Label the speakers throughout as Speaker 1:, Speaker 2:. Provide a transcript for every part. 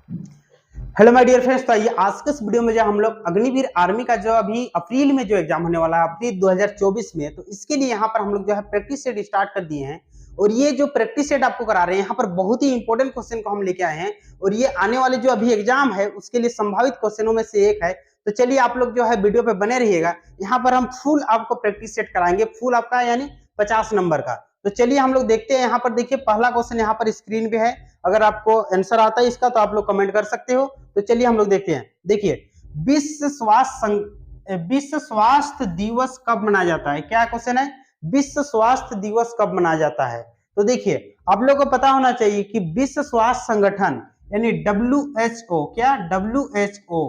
Speaker 1: Hello my dear friends. तो आइए आज के इस वीडियो में जो हम लोग अग्निवीर आर्मी का जो अभी अप्रैल में जो एग्जाम होने वाला है अप्रैल 2024 में, तो इसके लिए यहाँ पर हम लोग जो है प्रैक्टिस सेट स्टार्ट कर दिए हैं। और ये जो प्रैक्टिस सेट आपको करा रहे हैं यहाँ पर बहुत ही इंपॉर्टेंट क्वेश्चन को हम लेके आए हैं और ये आने वाले जो अभी एग्जाम है उसके लिए संभावित क्वेश्चनों में से एक है। तो चलिए आप लोग जो है वीडियो पे बने रहिएगा। यहाँ पर हम फुल आपको प्रैक्टिस सेट कराएंगे, फुल आपका यानी 50 नंबर का। तो चलिए हम लोग देखते हैं। यहाँ पर देखिए पहला क्वेश्चन यहाँ पर स्क्रीन पे है। अगर आपको आंसर आता है इसका तो आप लोग कमेंट कर सकते हो। तो चलिए हम लोग देखते हैं। देखिए विश्व स्वास्थ्य दिवस कब मनाया जाता है? क्या क्वेश्चन है? विश्व स्वास्थ्य दिवस कब मनाया जाता है? तो देखिए आप लोगों को पता होना चाहिए कि विश्व स्वास्थ्य संगठन यानी WHO, क्या WHO,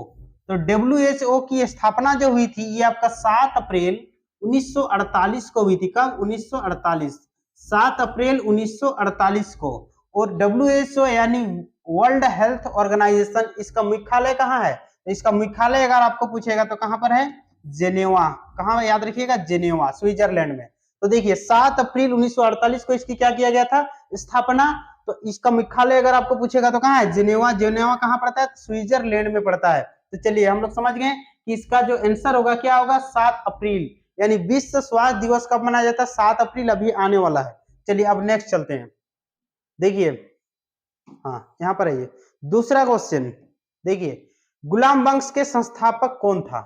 Speaker 1: तो WHO की स्थापना जो हुई थी ये आपका 7 अप्रैल 1948 को हुई थी। कब? 1948, 7 अप्रैल 1948 को। और WHO यानी वर्ल्ड हेल्थ ऑर्गेनाइजेशन, इसका मुख्यालय कहाँ है? तो इसका मुख्यालय अगर आपको पूछेगा तो कहाँ पर है? जेनेवा। कहाँ? याद रखिएगा, जेनेवा, स्विट्जरलैंड में। तो देखिए 7 अप्रैल 1948 को इसकी क्या किया गया था? स्थापना। तो इसका मुख्यालय अगर आपको पूछेगा तो कहाँ है? जेनेवा। जेनेवा कहाँ पड़ता है? स्विट्जरलैंड में पड़ता है। तो चलिए हम लोग समझ गए कि इसका जो आंसर होगा क्या होगा? 7 अप्रैल। यानी विश्व स्वास्थ्य दिवस कब मनाया जाता है? 7 अप्रैल अभी आने वाला है। चलिए अब नेक्स्ट चलते हैं। देखिए हाँ यहाँ पर आइए, दूसरा क्वेश्चन देखिए, गुलाम वंश के संस्थापक कौन था?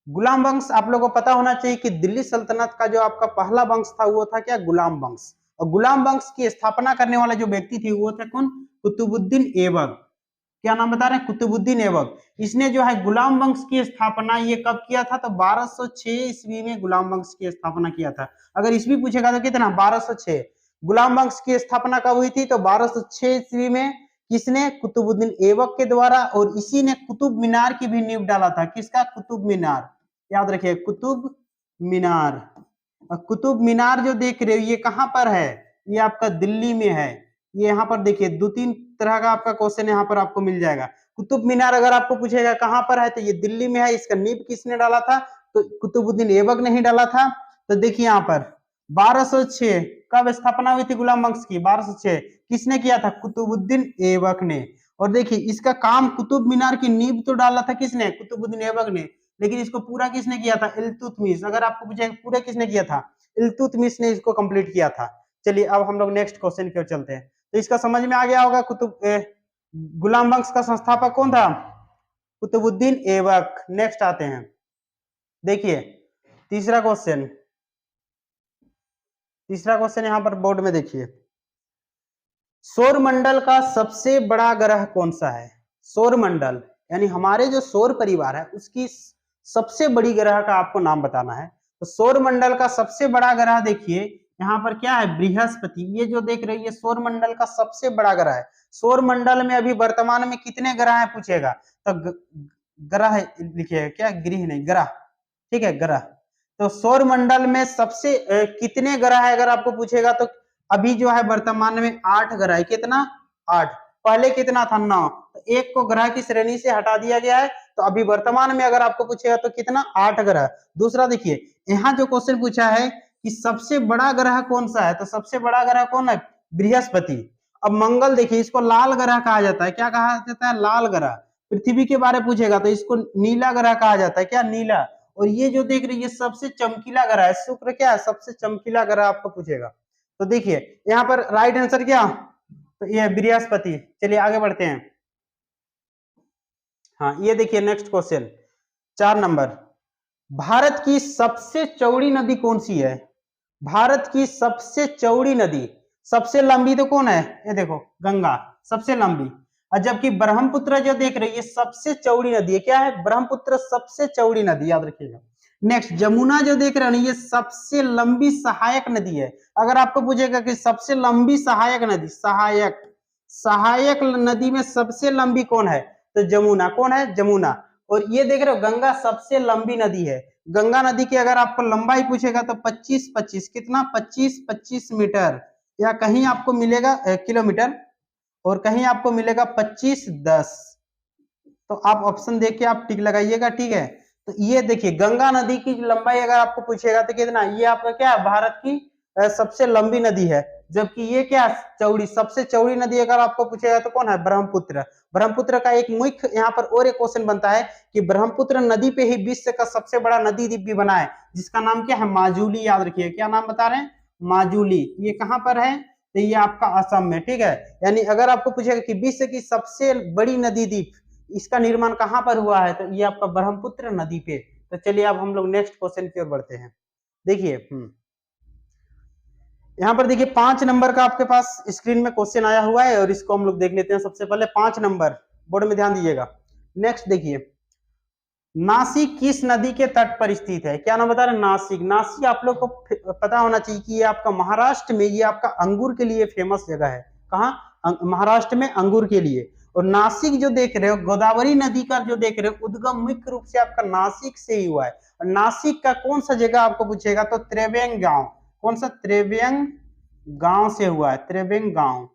Speaker 1: गुलाम वंश आप लोगों को पता होना चाहिए कि दिल्ली सल्तनत का जो आपका पहला वंश था वो था क्या? गुलाम वंश। और गुलाम वंश की स्थापना करने वाला जो व्यक्ति थी वो था कौन? कुतुबुद्दीन ऐबक। क्या नाम बता रहे हैं? कुतुबुद्दीन ऐबक। इसने जो है गुलाम वंश की स्थापना ये कब किया था? तो 1206 ईस्वी में गुलाम वंश की स्थापना किया था। अगर ईस्वी पूछेगा तो कितना? 1206। गुलाम वंश की स्थापना कब हुई थी? तो 1206 ईस्वी में। किसने? कुतुबुद्दीन ऐबक के द्वारा। और इसी ने कुतुब मीनार की भी नींव डाला था। किसका? कुतुब मीनार। याद रखिए, कुतुब मीनार। और कुतुब मीनार जो देख रहे हो ये कहां पर है? ये आपका दिल्ली में है। ये यहाँ पर देखिए 2-3 तरह का आपका क्वेश्चन यहाँ पर आपको मिल जाएगा। कुतुब मीनार अगर आपको पूछेगा कहां पर है तो ये दिल्ली में है। इसका नींव किसने डाला था? तो कुतुबुद्दीन ऐबक ने ही डाला था। तो देखिए यहाँ पर 1206 कब स्थापना हुई थी गुलाम वंश की? 1206 किसने किया था? कुतुबुद्दीन ऐबक ने। और देखिए इसका काम, कुतुब मीनार की नींव तो डाला था किसने? कुतुबुद्दीन ऐबक ने, लेकिन इसको पूरा किसने किया था? इल्तुतमिश। अगर आपको पूछेगा पूरा किसने किया था? इल्तुतमिश ने इसको कंप्लीट किया था। चलिए अब हम लोग नेक्स्ट क्वेश्चन की ओर चलते हैं। तो इसका समझ में आ गया होगा, गुलाम वंश का संस्थापक कौन था? कुतुबुद्दीन ऐबक। नेक्स्ट आते हैं। देखिए तीसरा क्वेश्चन, यहां पर बोर्ड में देखिए, सौरमंडल का सबसे बड़ा ग्रह कौन सा है? सौरमंडल यानी हमारे जो सौर परिवार है उसकी सबसे बड़ी ग्रह का आपको नाम बताना है। तो सौरमंडल का सबसे बड़ा ग्रह देखिए यहाँ पर क्या है? बृहस्पति। ये जो देख रहे हैं ये सौरमंडल का सबसे बड़ा ग्रह है। सौरमंडल में अभी वर्तमान में कितने ग्रह है पूछेगा तो ग्रह लिखिएगा, क्या ग्रह नहीं, ग्रह। ठीक है, ग्रह। तो सौरमंडल में सबसे कितने ग्रह है अगर आपको पूछेगा तो अभी जो है वर्तमान में 8 ग्रह है। कितना? 8। पहले कितना था? 9। तो एक को ग्रह की श्रेणी से हटा दिया गया है। तो अभी वर्तमान में अगर आपको पूछेगा तो कितना? 8 ग्रह। दूसरा देखिए यहाँ जो क्वेश्चन पूछा है कि सबसे बड़ा ग्रह कौन सा है, तो सबसे बड़ा ग्रह कौन है? बृहस्पति। अब मंगल देखिए, इसको लाल ग्रह कहा जाता है। क्या कहा जाता है? लाल ग्रह। पृथ्वी के बारे में पूछेगा तो इसको नीला ग्रह कहा जाता है। क्या? नीला। और ये जो देख रही है सबसे चमकीला ग्रह है। शुक्र क्या है? सबसे चमकीला ग्रह आपको पूछेगा। तो देखिए यहाँ पर राइट आंसर क्या? तो ये बृहस्पति। चलिए आगे बढ़ते हैं। हाँ ये देखिए नेक्स्ट क्वेश्चन 4 नंबर, भारत की सबसे चौड़ी नदी कौन सी है? भारत की सबसे चौड़ी नदी, सबसे लंबी तो कौन है? ये देखो गंगा सबसे लंबी। और जबकि ब्रह्मपुत्र जो देख रही है सबसे चौड़ी नदी है। क्या है? ब्रह्मपुत्र सबसे चौड़ी नदी, याद रखिएगा। नेक्स्ट जमुना जो देख रहे हैं ये सबसे लंबी सहायक नदी है। अगर आपको पूछेगा कि सबसे लंबी सहायक नदी, सहायक नदी में सबसे लंबी कौन है तो जमुना। कौन है? जमुना। और ये देख रहे हो गंगा सबसे लंबी नदी है। गंगा नदी की अगर आपको लंबाई पूछेगा तो 25-25, कितना? 25-25 मीटर, या कहीं आपको मिलेगा किलोमीटर, और कहीं आपको मिलेगा 25-10। तो आप ऑप्शन देख के आप टिक लगाइएगा। ठीक है, तो ये देखिए गंगा नदी की लंबाई अगर आपको पूछेगा तो कितना? ये आपका क्या है? भारत की सबसे लंबी नदी है। जबकि ये क्या चौड़ी, सबसे चौड़ी नदी अगर आपको पूछेगा तो कौन है, ब्रह्मपुत्र। ब्रह्मपुत्र का एक मुख्य यहाँ पर और एक क्वेश्चन बनता है कि ब्रह्मपुत्र नदी पे ही विश्व का सबसे बड़ा नदी द्वीप भी बना है, जिसका नाम क्या है, माजुली। याद रखिए, क्या नाम बता रहे हैं, माजुली। ये कहाँ पर है, तो ये आपका असम में, ठीक है। यानी अगर आपको पूछेगा कि विश्व की सबसे बड़ी नदी द्वीप, इसका निर्माण कहाँ पर हुआ है, तो ये आपका ब्रह्मपुत्र नदी पे। तो चलिए अब हम लोग नेक्स्ट क्वेश्चन की ओर बढ़ते हैं। देखिए यहाँ पर देखिए 5 नंबर का आपके पास स्क्रीन में क्वेश्चन आया हुआ है और इसको हम लोग देख लेते हैं। सबसे पहले 5 नंबर, बोर्ड में ध्यान दीजिएगा। नेक्स्ट देखिए, नासिक किस नदी के तट पर स्थित है, क्या नाम बता रहे हैं, नासिक। नासिक आप लोग को पता होना चाहिए कि ये आपका महाराष्ट्र में, ये आपका अंगूर के लिए फेमस जगह है। कहाँ, महाराष्ट्र में अंगूर के लिए। और नासिक जो देख रहे हो, गोदावरी नदी का जो देख रहे हो, उद्गम मुख्य रूप से आपका नासिक से ही हुआ है। और नासिक का कौन सा जगह आपको पूछेगा तो त्रिवेंग गांव, कौन सा, त्रिवेंग गांव से हुआ है, त्रिवेंग गांव,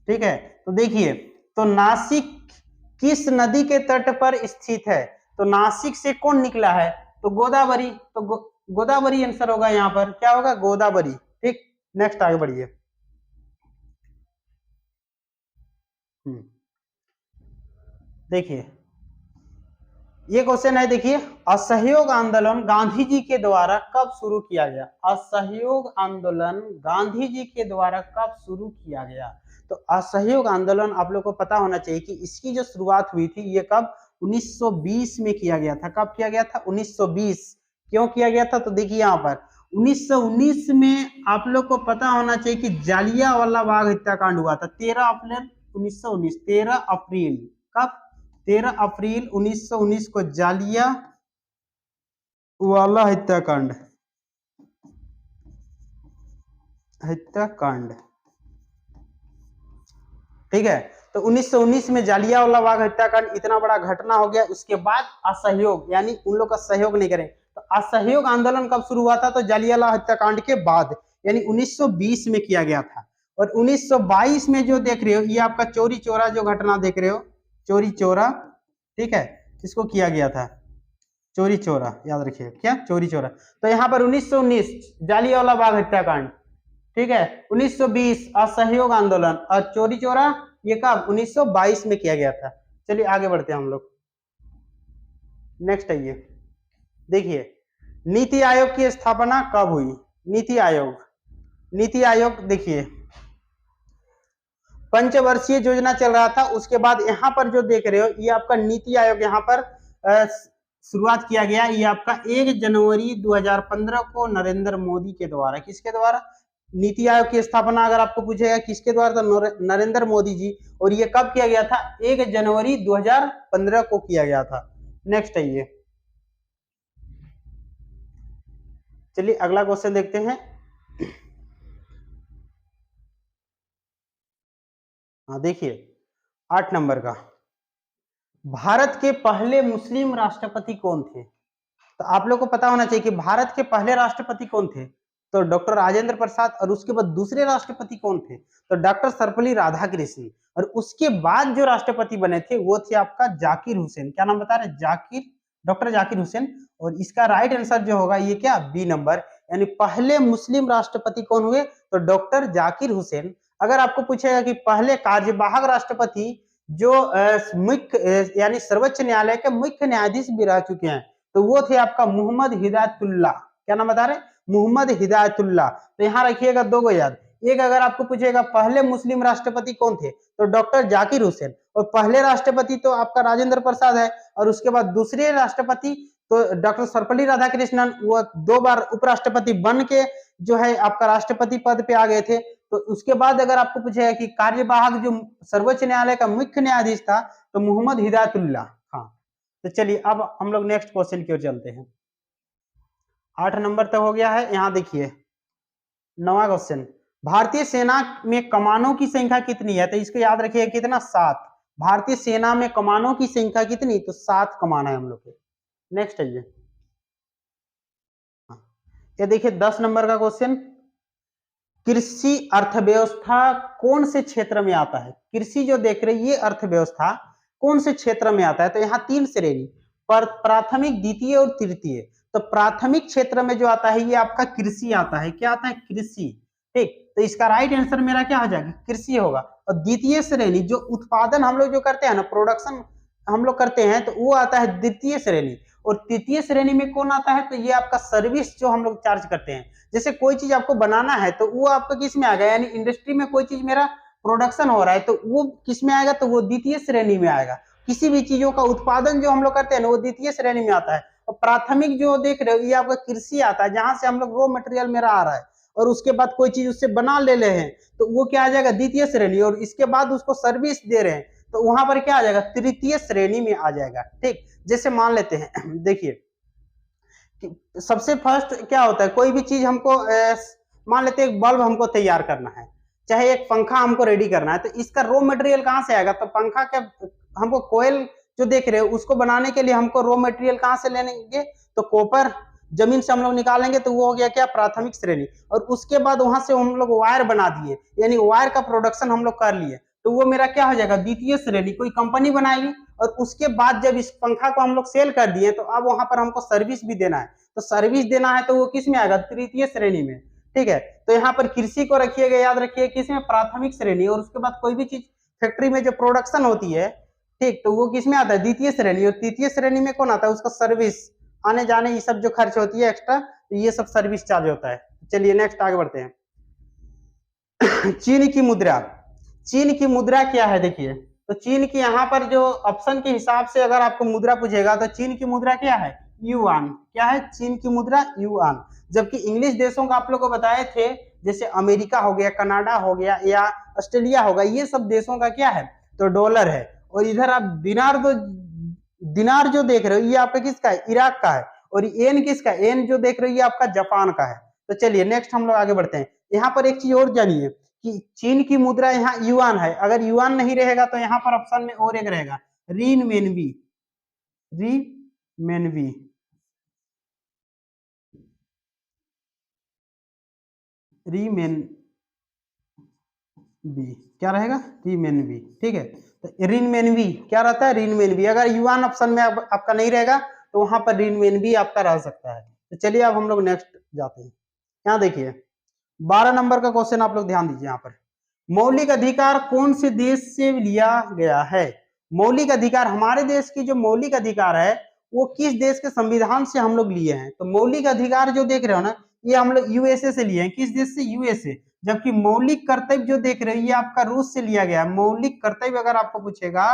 Speaker 1: ठीक है। तो देखिए, तो नासिक किस नदी के तट पर स्थित है, तो नासिक से कौन निकला है, तो गोदावरी। तो गोदावरी आंसर होगा यहाँ पर, क्या होगा, गोदावरी, ठीक। नेक्स्ट आगे बढ़िए। देखिए ये क्वेश्चन है, देखिए, असहयोग आंदोलन गांधी जी के द्वारा कब शुरू किया गया, असहयोग आंदोलन गांधी जी के द्वारा कब शुरू किया गया। तो असहयोग आंदोलन आप लोग को पता होना चाहिए कि इसकी जो शुरुआत हुई थी ये कब, 1920 में किया गया था। कब किया गया था, 1920। क्यों किया गया था, तो देखिए यहाँ पर 1919 में आप लोग को पता होना चाहिए कि जालियांवाला बाग हत्याकांड हुआ था, 13 अप्रैल 1919, 13 अप्रैल, कब, 13 अप्रैल 1919 को जालियांवाला हत्याकांड, ठीक है। तो 1919 में जालियांवाला बाग हत्याकांड इतना बड़ा घटना हो गया। उसके बाद असहयोग, यानी उन लोग का सहयोग नहीं करें, तो असहयोग आंदोलन कब शुरू हुआ था, तो जालियांवाला हत्याकांड के बाद, यानी 1920 में किया गया था। और 1922 में जो देख रहे हो, ये आपका चौरी चौरा जो घटना देख रहे हो, चौरी चौरा, ठीक है, इसको किया गया था, चौरी चौरा, याद रखिए, क्या, चौरी चौरा। तो यहाँ पर 1919 जालियांवाला बाग हत्याकांड, ठीक है, 1920 असहयोग आंदोलन, और चौरी चौरा ये कब, 1922 में किया गया था। चलिए आगे बढ़ते हैं हम लोग। नेक्स्ट आइए, देखिए, नीति आयोग की स्थापना कब हुई, नीति आयोग, नीति आयोग देखिए पंचवर्षीय योजना चल रहा था। उसके बाद यहाँ पर जो देख रहे हो, ये आपका नीति आयोग यहाँ पर शुरुआत किया गया। ये आपका 1 जनवरी 2015 को नरेंद्र मोदी के द्वारा, किसके द्वारा, नीति आयोग की स्थापना अगर आपको पूछेगा किसके द्वारा, तो नरेंद्र मोदी जी। और ये कब किया गया था, 1 जनवरी 2015 को किया गया था। नेक्स्ट आइए, चलिए अगला क्वेश्चन देखते हैं। हाँ देखिए 8 नंबर का, भारत के पहले मुस्लिम राष्ट्रपति कौन थे। तो आप लोग को पता होना चाहिए कि भारत के पहले राष्ट्रपति कौन थे, तो डॉक्टर राजेंद्र प्रसाद। और उसके बाद दूसरे राष्ट्रपति कौन थे, तो डॉक्टर सर्वपल्ली राधाकृष्णन। और उसके बाद जो राष्ट्रपति बने थे वो थे आपका जाकिर हुसैन। क्या नाम बता रहे, जाकिर, डॉक्टर जाकिर हुसैन। और इसका राइट आंसर जो होगा ये क्या, बी नंबर, यानी पहले मुस्लिम राष्ट्रपति कौन हुए, तो डॉक्टर जाकिर हुसैन। अगर आपको पूछेगा कि पहले कार्यवाहक राष्ट्रपति जो मुख्य यानी सर्वोच्च न्यायालय के मुख्य न्यायाधीश भी रह चुके हैं, तो वो थे आपका मोहम्मद हिदायतुल्लाह। क्या नाम बता रहे, मोहम्मद हिदायतुल्लाह। तो यहाँ रखिएगा 2 को याद। एक अगर आपको पूछेगा पहले मुस्लिम राष्ट्रपति कौन थे, तो डॉक्टर जाकिर हुसैन। और पहले राष्ट्रपति तो आपका राजेंद्र प्रसाद है। और उसके बाद दूसरे राष्ट्रपति तो डॉक्टर सर्वपल्ली राधाकृष्णन, वो 2 बार उपराष्ट्रपति बन के जो है आपका राष्ट्रपति पद पे आ गए थे। तो उसके बाद अगर आपको पूछेगा कि कार्यवाहक जो सर्वोच्च न्यायालय का मुख्य न्यायाधीश था, तो मोहम्मद हिदायतुल्लाह। हाँ, तो चलिए अब हम लोग नेक्स्ट क्वेश्चन की ओर चलते हैं। 8 नंबर तक हो गया है। यहाँ देखिए 9वां क्वेश्चन, भारतीय सेना में कमानों की संख्या कितनी है, तो इसको याद रखिए, कितना, 7। भारतीय सेना में कमानों की संख्या कितनी, तो 7 कमान है हम लोग के। नेक्स्ट आइए, ये देखिए 10 नंबर का क्वेश्चन, कृषि अर्थव्यवस्था कौन से क्षेत्र में आता है। कृषि जो देख रहे हैं ये अर्थव्यवस्था कौन से क्षेत्र में आता है, तो यहाँ 3 श्रेणी, प्राथमिक, द्वितीय और तृतीय। तो प्राथमिक क्षेत्र में जो आता है ये आपका कृषि आता है। क्या आता है? कृषि। ठीक, तो इसका राइट आंसर मेरा क्या हो जाएगा? कृषि होगा। और द्वितीय श्रेणी जो उत्पादन हम लोग जो करते हैं ना, प्रोडक्शन हम लोग करते हैं, तो वो आता है द्वितीय श्रेणी। और तृतीय श्रेणी में कौन आता है? तो ये आपका सर्विस जो हम लोग चार्ज करते हैं। जैसे कोई चीज आपको बनाना है तो वो आपका किस में आ गया, यानी इंडस्ट्री में कोई चीज मेरा प्रोडक्शन हो रहा है तो वो किस में आएगा? तो वो द्वितीय श्रेणी में आएगा। किसी भी चीजों का उत्पादन जो हम लोग करते हैं ना, वो द्वितीय श्रेणी में आता है। और प्राथमिक जो देख रहे हो ये आपका कृषि आता है, जहां से हम लोग रॉ मटेरियल मेरा आ रहा है और उसके बाद कोई चीज उससे बना ले रहे हैं तो वो क्या आ जाएगा? द्वितीय श्रेणी। और इसके बाद उसको सर्विस दे रहे हैं तो वहां पर क्या आ जाएगा? तृतीय श्रेणी में आ जाएगा। ठीक, जैसे मान लेते हैं देखिए सबसे फर्स्ट क्या होता है, कोई भी चीज हमको मान लेते हैं एक बल्ब हमको तैयार करना है, चाहे एक पंखा हमको रेडी करना है, तो इसका रॉ मटेरियल कहाँ से आएगा? तो पंखा के हमको कोयल जो देख रहे हो उसको बनाने के लिए हमको रॉ मटेरियल कहाँ से लेंगे? तो कॉपर जमीन से हम लोग निकालेंगे, तो वो हो गया क्या? प्राथमिक श्रेणी। और उसके बाद वहां से हम लोग वायर बना दिए, यानी वायर का प्रोडक्शन हम लोग कर लिए, तो वो मेरा क्या हो जाएगा? द्वितीय श्रेणी। कोई कंपनी बनाएगी और उसके बाद जब इस पंखा को हम लोग सेल कर दिए तो अब वहां पर हमको सर्विस भी देना है, तो सर्विस देना है तो वो किस में आएगा? तृतीय श्रेणी में। ठीक है, तो यहाँ पर कृषि को रखिएगा, याद रखिए किस में? प्राथमिक श्रेणी। और उसके बाद कोई भी चीज फैक्ट्री में जो प्रोडक्शन होती है, ठीक, तो वो किस में आता है? द्वितीय श्रेणी। और तृतीय श्रेणी में कौन आता है? उसका सर्विस, आने जाने ये सब जो खर्च होती है एक्स्ट्रा, तो ये सब सर्विस चार्ज होता है। चलिए नेक्स्ट आगे बढ़ते हैं। चीन की मुद्रा। चीन की मुद्रा क्या है? देखिए तो चीन की यहाँ पर जो ऑप्शन के हिसाब से अगर आपको मुद्रा पूछेगा तो चीन की मुद्रा क्या है? युआन। क्या है? चीन की मुद्रा युआन। जबकि इंग्लिश देशों का आप लोग को बताए थे, जैसे अमेरिका हो गया, कनाडा हो गया या ऑस्ट्रेलिया होगा, ये सब देशों का क्या है? तो डॉलर है। और इधर आप दिनार जो देख रहे हो ये आपका किसका है? इराक का है। और एन किसका? एन जो देख रहे हो ये आपका जापान का है। तो चलिए नेक्स्ट हम लोग आगे बढ़ते हैं। यहाँ पर एक चीज और जानिए कि चीन की मुद्रा यहाँ युआन है। अगर युआन नहीं रहेगा तो यहाँ पर ऑप्शन में और एक रहेगा, रिनमेनबी। रिनमेनबी, रिमेनबी क्या रहेगा? रिमेनबी। ठीक है, तो रिनमेनबी क्या रहता है? रिनमेनबी। अगर युआन ऑप्शन में आपका नहीं रहेगा तो वहां पर रिनमेनबी आपका रह सकता है। तो चलिए अब हम लोग नेक्स्ट जाते हैं। यहाँ देखिए 12 नंबर का क्वेश्चन आप लोग ध्यान दीजिए। यहाँ पर मौलिक अधिकार कौन से देश से लिया गया है? मौलिक अधिकार, हमारे देश की जो मौलिक अधिकार है वो किस देश के संविधान से हम लोग लिए हैं? तो मौलिक अधिकार जो देख रहे हो ना, ये हम लोग यूएसए से लिए हैं। किस देश से? यूएसए। जबकि मौलिक कर्तव्य जो देख रहे हो ये आपका रूस से लिया गया है। मौलिक कर्तव्य अगर आपको पूछेगा,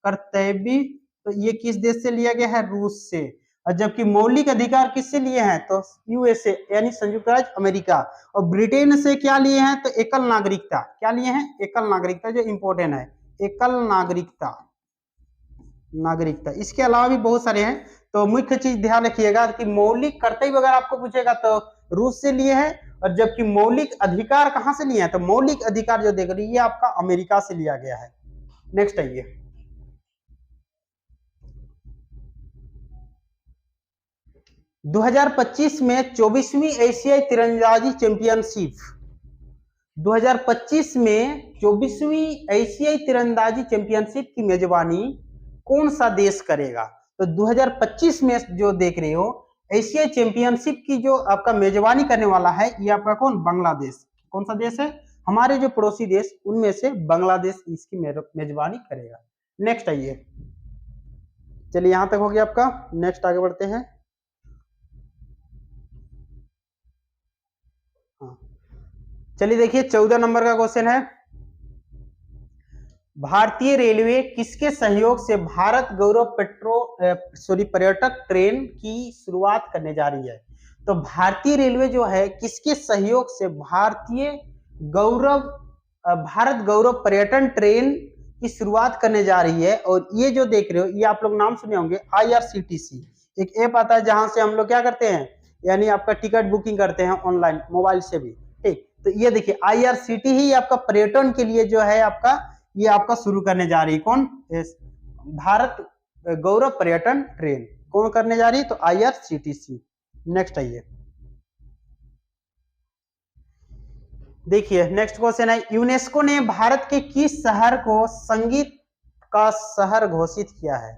Speaker 1: कर्तव्य, तो ये किस देश से लिया गया है? रूस से। और जबकि मौलिक अधिकार किससे लिए हैं? तो यूएसए यानी संयुक्त राज्य अमेरिका। और ब्रिटेन से क्या लिए हैं? तो एकल नागरिकता। क्या लिए हैं? एकल नागरिकता, जो इंपॉर्टेंट है, एकल नागरिकता। नागरिकता, इसके अलावा भी बहुत सारे हैं। तो मुख्य चीज ध्यान रखिएगा कि मौलिक कर्तव्य अगर आपको पूछेगा तो रूस से लिए हैं, और जबकि मौलिक अधिकार कहां से लिए हैं? तो मौलिक अधिकार जो देख रही है आपका अमेरिका से लिया गया है। नेक्स्ट आइए, 2025 में 24वीं एशियाई तीरंदाजी चैंपियनशिप, 2025 में 24वीं एशियाई तीरंदाजी चैंपियनशिप की मेजबानी कौन सा देश करेगा? तो 2025 में जो देख रहे हो एशियाई चैंपियनशिप की जो आपका मेजबानी करने वाला है ये आपका कौन? बांग्लादेश। कौन सा देश है? हमारे जो पड़ोसी देश उनमें से बांग्लादेश इसकी मेजबानी करेगा। नेक्स्ट आइए, चलिए यहां तक हो गया आपका। नेक्स्ट आगे बढ़ते हैं। चलिए देखिए 14 नंबर का क्वेश्चन है, भारतीय रेलवे किसके सहयोग से भारत गौरव पर्यटक ट्रेन की शुरुआत करने जा रही है? तो भारतीय रेलवे जो है किसके सहयोग से भारत गौरव पर्यटन ट्रेन की शुरुआत करने जा रही है? और ये जो देख रहे हो ये आप लोग नाम सुने होंगे, IRCTC। एक ऐप आता है जहां से हम लोग क्या करते हैं, यानी आपका टिकट बुकिंग करते हैं ऑनलाइन, मोबाइल से भी। ठीक, तो ये देखिए IRCTC ही आपका पर्यटन के लिए जो है आपका ये आपका शुरू करने जा रही है। कौन? भारत गौरव पर्यटन ट्रेन कौन करने जा रही है? तो IRCTC। नेक्स्ट आइए, देखिए नेक्स्ट क्वेश्चन है, यूनेस्को ने भारत के किस शहर को संगीत का शहर घोषित किया है?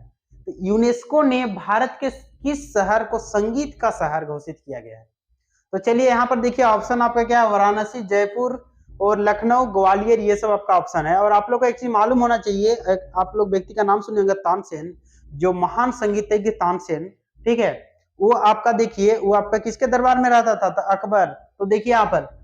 Speaker 1: तो यूनेस्को ने भारत के किस शहर को संगीत का शहर घोषित किया गया है? तो चलिए यहाँ पर देखिए ऑप्शन आपका क्या है, वाराणसी, जयपुर और लखनऊ, ग्वालियर, ये सब आपका ऑप्शन है। और आप लोग को एक चीज मालूम होना चाहिए, आप लोग व्यक्ति का नाम सुने होंगे, तानसेन, जो महान संगीतज्ञ तानसेन, ठीक है, वो आपका देखिए वो आपका किसके दरबार में रहता था? तो अकबर। तो देखिए यहाँ पर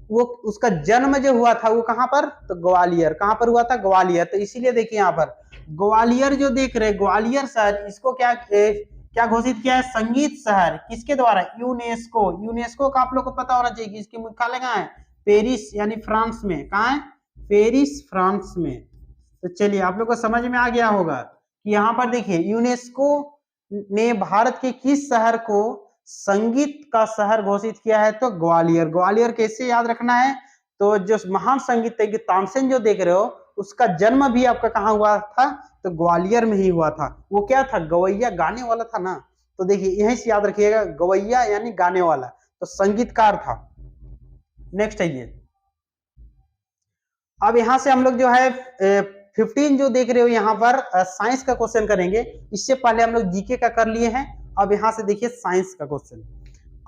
Speaker 1: वो उसका जन्म जो हुआ था वो कहाँ पर? तो ग्वालियर। कहाँ पर हुआ था? ग्वालियर। तो इसीलिए देखिए यहाँ पर ग्वालियर जो देख रहे हैं, ग्वालियर शहर, इसको क्या घोषित किया है? संगीत शहर। किसके द्वारा? यूनेस्को। यूनेस्को का आप लोग को पता होना चाहिए कि इसके मुख्यालय कहाँ है? पेरिस यानी फ्रांस में। कहाँ है? पेरिस, फ्रांस में। तो चलिए आप लोग को समझ में आ गया होगा कि यहाँ पर देखिए यूनेस्को ने भारत के किस शहर को संगीत का शहर घोषित किया है? तो ग्वालियर। ग्वालियर कैसे याद रखना है? तो जो महान संगीतज्ञ तानसेन जो देख रहे हो, उसका जन्म भी आपका कहाँ हुआ था? तो ग्वालियर में ही हुआ था। वो क्या था? गवैया, गाने वाला था ना। तो देखिए यहीं से याद रखिएगा, गवैया यानी गाने वाला, तो संगीतकार था। नेक्स्ट है ये। अब यहां से हम लोग जो है 15 जो देख रहे हो यहाँ पर साइंस का क्वेश्चन करेंगे। इससे पहले हम लोग जीके का कर लिए हैं। अब यहाँ से देखिए साइंस का क्वेश्चन।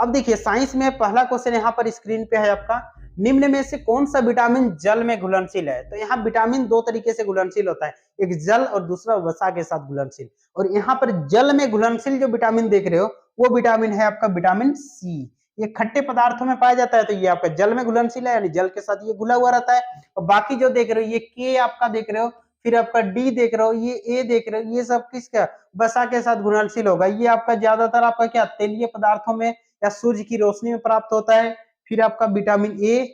Speaker 1: अब देखिए साइंस में पहला क्वेश्चन यहाँ पर स्क्रीन पे है आपका, निम्न में से कौन सा विटामिन जल में घुलनशील है? तो यहाँ विटामिन दो तरीके से घुलनशील होता है, एक जल और दूसरा वसा के साथ घुलनशील। और यहाँ पर जल में घुलनशील जो विटामिन देख रहे हो वो विटामिन है आपका विटामिन सी। ये खट्टे पदार्थों में पाया जाता है, तो ये आपका जल में घुलनशील है, यानी जल के साथ ये घुला हुआ रहता है। और बाकी जो देख रहे हो ये के आपका देख रहे हो, फिर आपका डी देख रहे हो, ये ए देख रहे हो, ये सब किसका? वसा के साथ घुलनशील होगा। ये आपका ज्यादातर आपका क्या तेलीय पदार्थों में या सूर्य की रोशनी में प्राप्त होता है। फिर आपका विटामिन ए,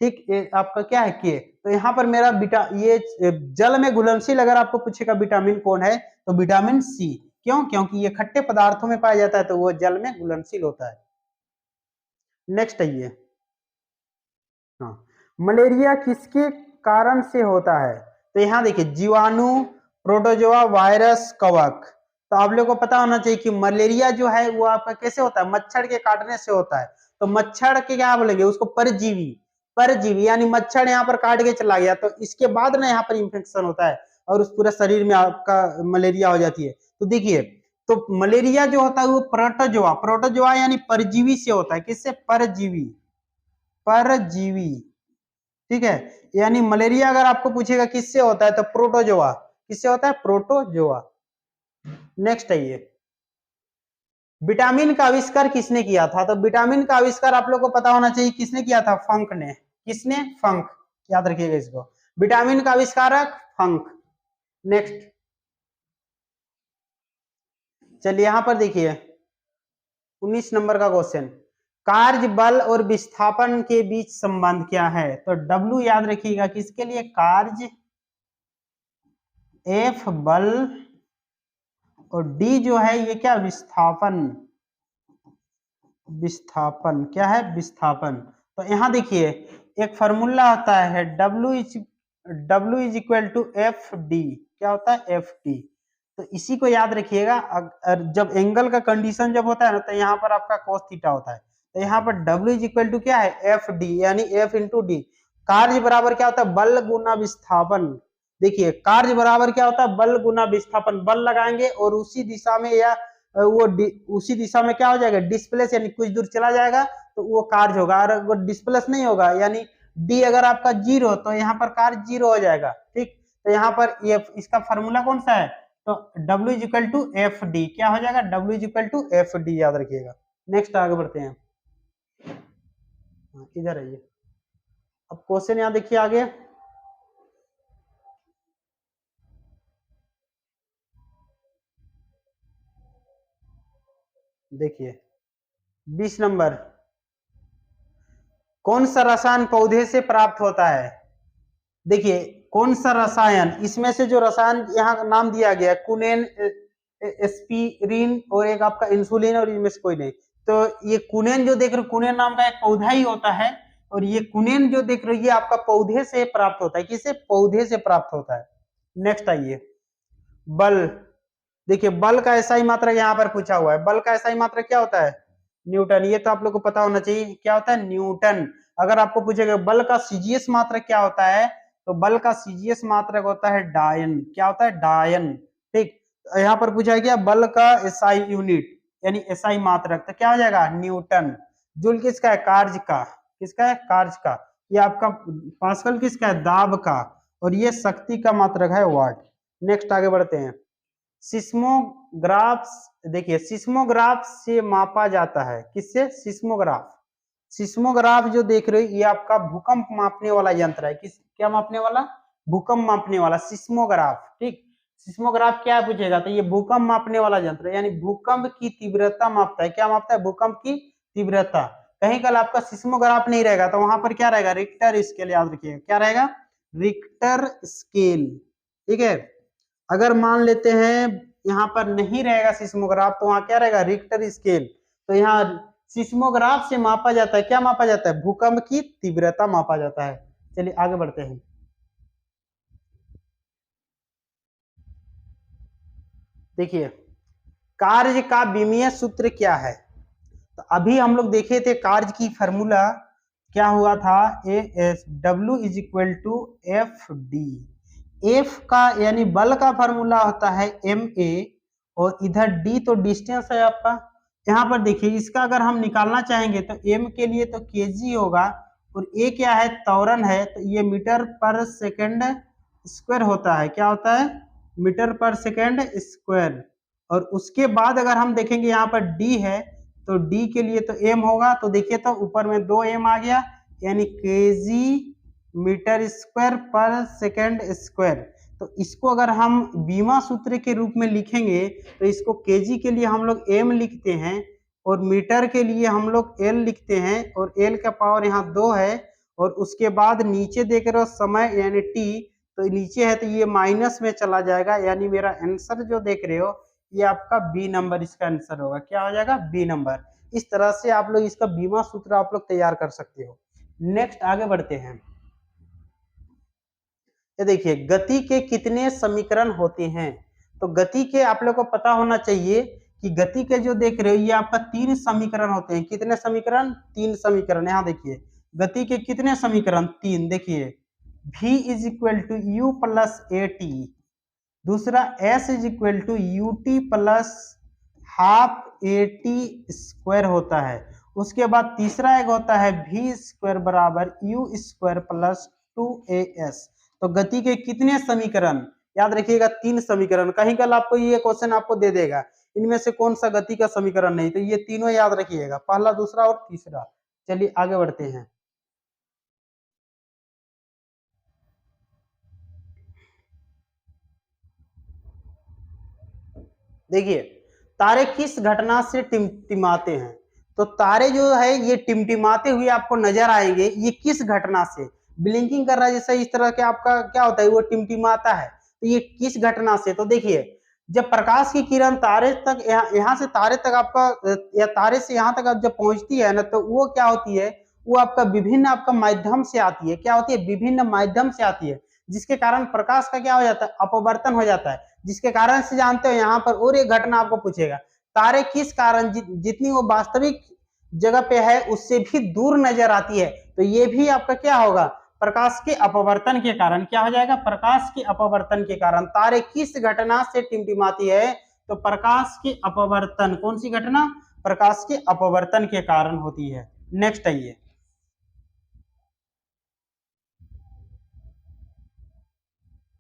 Speaker 1: ठीक, आपका क्या है के। तो यहाँ पर मेरा ये जल में घुलनशील अगर आपको पूछेगा विटामिन कौन है, तो विटामिन सी। क्यों? क्योंकि ये खट्टे पदार्थों में पाया जाता है, तो वो जल में घुलनशील होता है। नेक्स्ट है ये, हाँ, मलेरिया किसके कारण से होता है? तो यहाँ देखिए जीवाणु, प्रोटोजोआ, वायरस, कवक। तो आप लोगों को पता होना चाहिए कि मलेरिया जो है वो आपका कैसे होता है? मच्छर के काटने से होता है। तो मच्छर के क्या बोलेंगे उसको? परजीवी। परजीवी यानी मच्छर यहाँ पर काट के चला गया, तो इसके बाद ना यहाँ पर इंफेक्शन होता है और उस पूरे शरीर में आपका मलेरिया हो जाती है। तो देखिए, तो मलेरिया जो होता है वो प्रोटोजोआ, प्रोटोजोआ यानी परजीवी से होता है। किससे? परजीवी, परजीवी, ठीक है। यानी मलेरिया अगर आपको पूछेगा किससे होता है, तो प्रोटोजोआ। किससे होता है? प्रोटोजोआ। नेक्स्ट है ये, विटामिन का आविष्कार किसने किया था? तो विटामिन का आविष्कार आप लोग को पता होना चाहिए किसने किया था? फंक ने। किसने? फंक। याद रखिएगा इसको, विटामिन का आविष्कारक फंक। नेक्स्ट, चलिए यहां पर देखिए 19 नंबर का क्वेश्चन, कार्य बल और विस्थापन के बीच संबंध क्या है? तो W याद रखिएगा किसके लिए? कार्य, F बल, और D जो है ये क्या? विस्थापन। विस्थापन क्या है? विस्थापन। तो यहाँ देखिए एक फॉर्मूला होता है W is equal to F D. क्या होता है? F D. तो इसी को याद रखिएगा। जब एंगल का कंडीशन जब होता है ना, तो यहाँ पर आपका cos थीटा होता है। तो यहाँ पर W इज इक्वल टू क्या है? एफ डी, यानी F इंटू डी। कार्य बराबर क्या होता है? बल गुना विस्थापन। देखिए कार्य बराबर क्या होता है? बल गुना विस्थापन। बल लगाएंगे और उसी दिशा में या वो उसी दिशा में क्या हो जाएगा? डिस्प्लेस, यानी कुछ दूर चला जाएगा, तो वो कार्य होगा। और वो डिस्प्लेस नहीं होगा, यानी डी अगर आपका जीरो, तो यहाँ पर कार्य जीरो हो जाएगा। ठीक, तो यहाँ पर ये इसका फॉर्मूला कौन सा है? तो W is equal to F D. क्या हो जाएगा? W is equal to F D, याद रखिएगा। नेक्स्ट आगे बढ़ते हैं, इधर आइए। अब क्वेश्चन यहाँ देखिए आगे, देखिए 20 नंबर, कौन सा रसायन पौधे से प्राप्त होता है? देखिए कौन सा रसायन, इसमें से जो रसायन यहाँ नाम दिया गया है, कुनेन, एस्पिरिन और एक आपका इंसुलिन, और इनमें से कोई नहीं। तो ये कुनेन जो देख रहे हो, कुनेन नाम का एक पौधा ही होता है, और ये कुनेन जो देख रहे हो ये आपका पौधे से प्राप्त होता है। किसे? पौधे से प्राप्त होता है। नेक्स्ट आइए, बल। देखिए बल का एसआई मात्रा यहाँ पर पूछा हुआ है। बल का एसआई मात्रा क्या होता है? न्यूटन। ये तो आप लोग को पता होना चाहिए क्या होता है? न्यूटन। अगर आपको पूछेगा बल का सीजीएस मात्रा क्या होता है, तो बल का सीजीएस मात्रक होता है डायन। क्या होता है? डायन। ठीक, यहाँ पर पूछा गया बल का एसआई यूनिट। यानी एसआई मात्रक, तो क्या हो जाएगा न्यूटन। जूल किसका है, कार्य का, किसका है, कार्य का। ये आपका पास्कल किसका है, दाब का। और ये शक्ति का मात्रक है, वाट। नेक्स्ट आगे बढ़ते हैं। सिस्मोग्राफ, देखिए सिस्मोग्राफ से मापा जाता है, किससे, सिस्मोग्राफ। सिस्मोग्राफ जो देख रहे हो ये आपका भूकंप मापने वाला यंत्र है, किस, क्या मापने वाला, भूकंप मापने वाला, सिस्मोग्राफ। ठीक, सिस्मोग्राफ क्या पूछेगा, तो ये भूकंप मापने वाला यंत्र, यानी भूकंप की तीव्रता मापता है, क्या मापता है, भूकंप की तीव्रता। कहीं कल आपका सिस्मोग्राफ नहीं रहेगा तो वहां पर क्या रहेगा, रिक्टर स्केल, याद रखिएगा क्या रहेगा, रिक्टर स्केल। ठीक है, अगर मान लेते हैं यहाँ पर नहीं रहेगा सिस्मोग्राफ तो वहां क्या रहेगा, रिक्टर स्केल। तो यहाँ सिस्मोग्राफ से मापा जाता है, क्या मापा जाता है, भूकंप की तीव्रता मापा जाता है। चलिए आगे बढ़ते हैं। देखिए कार्य का विमीय सूत्र क्या है, तो अभी हम लोग देखे थे कार्य की फॉर्मूला क्या हुआ था, A S W is equal to F D. एफ का यानी बल का फॉर्मूला होता है एम ए, और इधर डी तो डिस्टेंस है आपका। यहाँ पर देखिए इसका अगर हम निकालना चाहेंगे तो एम के लिए तो केजी होगा, और ए क्या है, त्वरण है, तो ये मीटर पर सेकंड स्क्वायर होता है, क्या होता है, मीटर पर सेकंड स्क्वायर। और उसके बाद अगर हम देखेंगे यहाँ पर डी है, तो डी के लिए तो एम होगा, तो देखिए तो ऊपर में 2 एम आ गया, यानी केजी मीटर स्क्वायर पर सेकंड स्क्वायर। तो इसको अगर हम बीमा सूत्र के रूप में लिखेंगे तो इसको केजी के लिए हम लोग एम लिखते हैं, और मीटर के लिए हम लोग एल लिखते हैं, और एल का पावर यहाँ 2 है। और उसके बाद नीचे देख रहे हो समय यानी टी, तो नीचे है तो ये माइनस में चला जाएगा, यानी मेरा आंसर जो देख रहे हो ये आपका बी नंबर इसका आंसर होगा, क्या हो जाएगा, बी नंबर। इस तरह से आप लोग इसका बीमा सूत्र आप लोग तैयार कर सकते हो। नेक्स्ट आगे बढ़ते हैं। ये देखिए गति के कितने समीकरण होते हैं, तो गति के आप लोग को पता होना चाहिए कि गति के जो देख रहे हो ये आपका 3 समीकरण होते हैं। कितने समीकरण, 3 समीकरण। यहाँ देखिए गति के कितने समीकरण, 3। देखिए v is equal to U plus A T, दूसरा s is equal to U T plus half A T square होता है। उसके बाद तीसरा एक होता है v स्क्वायर बराबर यू स्क्वायर प्लस 2as। तो गति के कितने समीकरण, याद रखिएगा 3 समीकरण। कहीं कल आपको ये क्वेश्चन आपको दे देगा इनमें से कौन सा गति का समीकरण नहीं, तो ये तीनों याद रखिएगा, पहला, दूसरा और तीसरा। चलिए आगे बढ़ते हैं। देखिए तारे किस घटना से टिमटिमाते हैं, तो तारे जो है ये टिमटिमाते हुए आपको नजर आएंगे, ये किस घटना से, ब्लिंकिंग कर रहा है जैसे इस तरह के आपका क्या होता है, वो टिमटिमाता है, तो ये किस घटना से, तो देखिए जब प्रकाश की किरण तारे तक यहाँ से तारे तक आपका या तारे से यहाँ तक जब पहुंचती है ना, तो वो क्या होती है, वो आपका विभिन्न आपका माध्यम से आती है, क्या होती है, विभिन्न माध्यम से आती है, जिसके कारण प्रकाश का क्या हो जाता है, अपवर्तन हो जाता है, जिसके कारण से जानते हो यहाँ पर और एक घटना आपको पूछेगा, तारे किस कारण जितनी वो वास्तविक जगह पे है उससे भी दूर नजर आती है, तो ये भी आपका क्या होगा, प्रकाश के अपवर्तन के कारण, क्या हो जाएगा, प्रकाश के अपवर्तन के कारण। तारे किस घटना से टिमटिमाती है, तो प्रकाश के अपवर्तन, कौन सी घटना, प्रकाश के अपवर्तन के कारण होती है। नेक्स्ट आइए,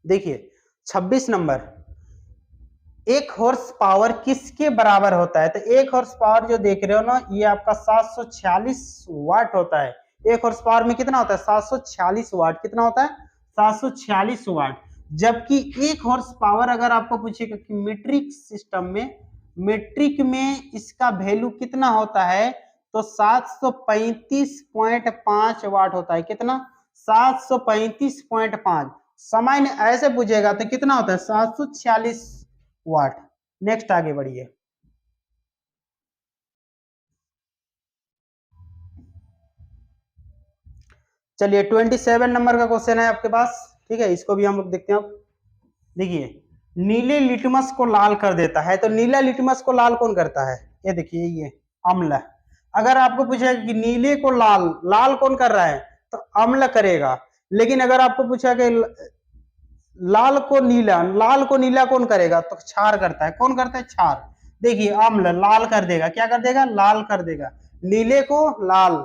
Speaker 1: देखिए 26 नंबर, 1 हॉर्स पावर किसके बराबर होता है, तो 1 हॉर्स पावर जो देख रहे हो ना ये आपका 746 वाट होता है। 1 हॉर्स पावर में कितना होता है, 746 वाट, कितना होता है, 746 वाट। जबकि 1 हॉर्स पावर अगर आपको पूछेगा कि मीट्रिक सिस्टम में, मीट्रिक में इसका वैल्यू कितना होता है, तो 735.5 वाट होता है, कितना, 735.5। समय ने ऐसे पूछेगा तो कितना होता है, 746 वाट। नेक्स्ट आगे बढ़िए, चलिए 27 नंबर का क्वेश्चन है आपके पास, ठीक है, इसको भी हम लोग देखते हैं। अब देखिए नीले लिटमस को लाल कर देता है, तो नीला लिटमस को लाल कौन करता है, ये देखिए ये अम्ल। अगर आपको पूछा कि नीले को लाल, लाल कौन कर रहा है, तो अम्ल करेगा। लेकिन अगर आपको पूछा कि लाल को नीला, लाल को नीला कौन करेगा, तो क्षार करता है, कौन करता है, क्षार। देखिए अम्ल लाल कर देगा, क्या कर देगा, लाल कर देगा, नीले को लाल।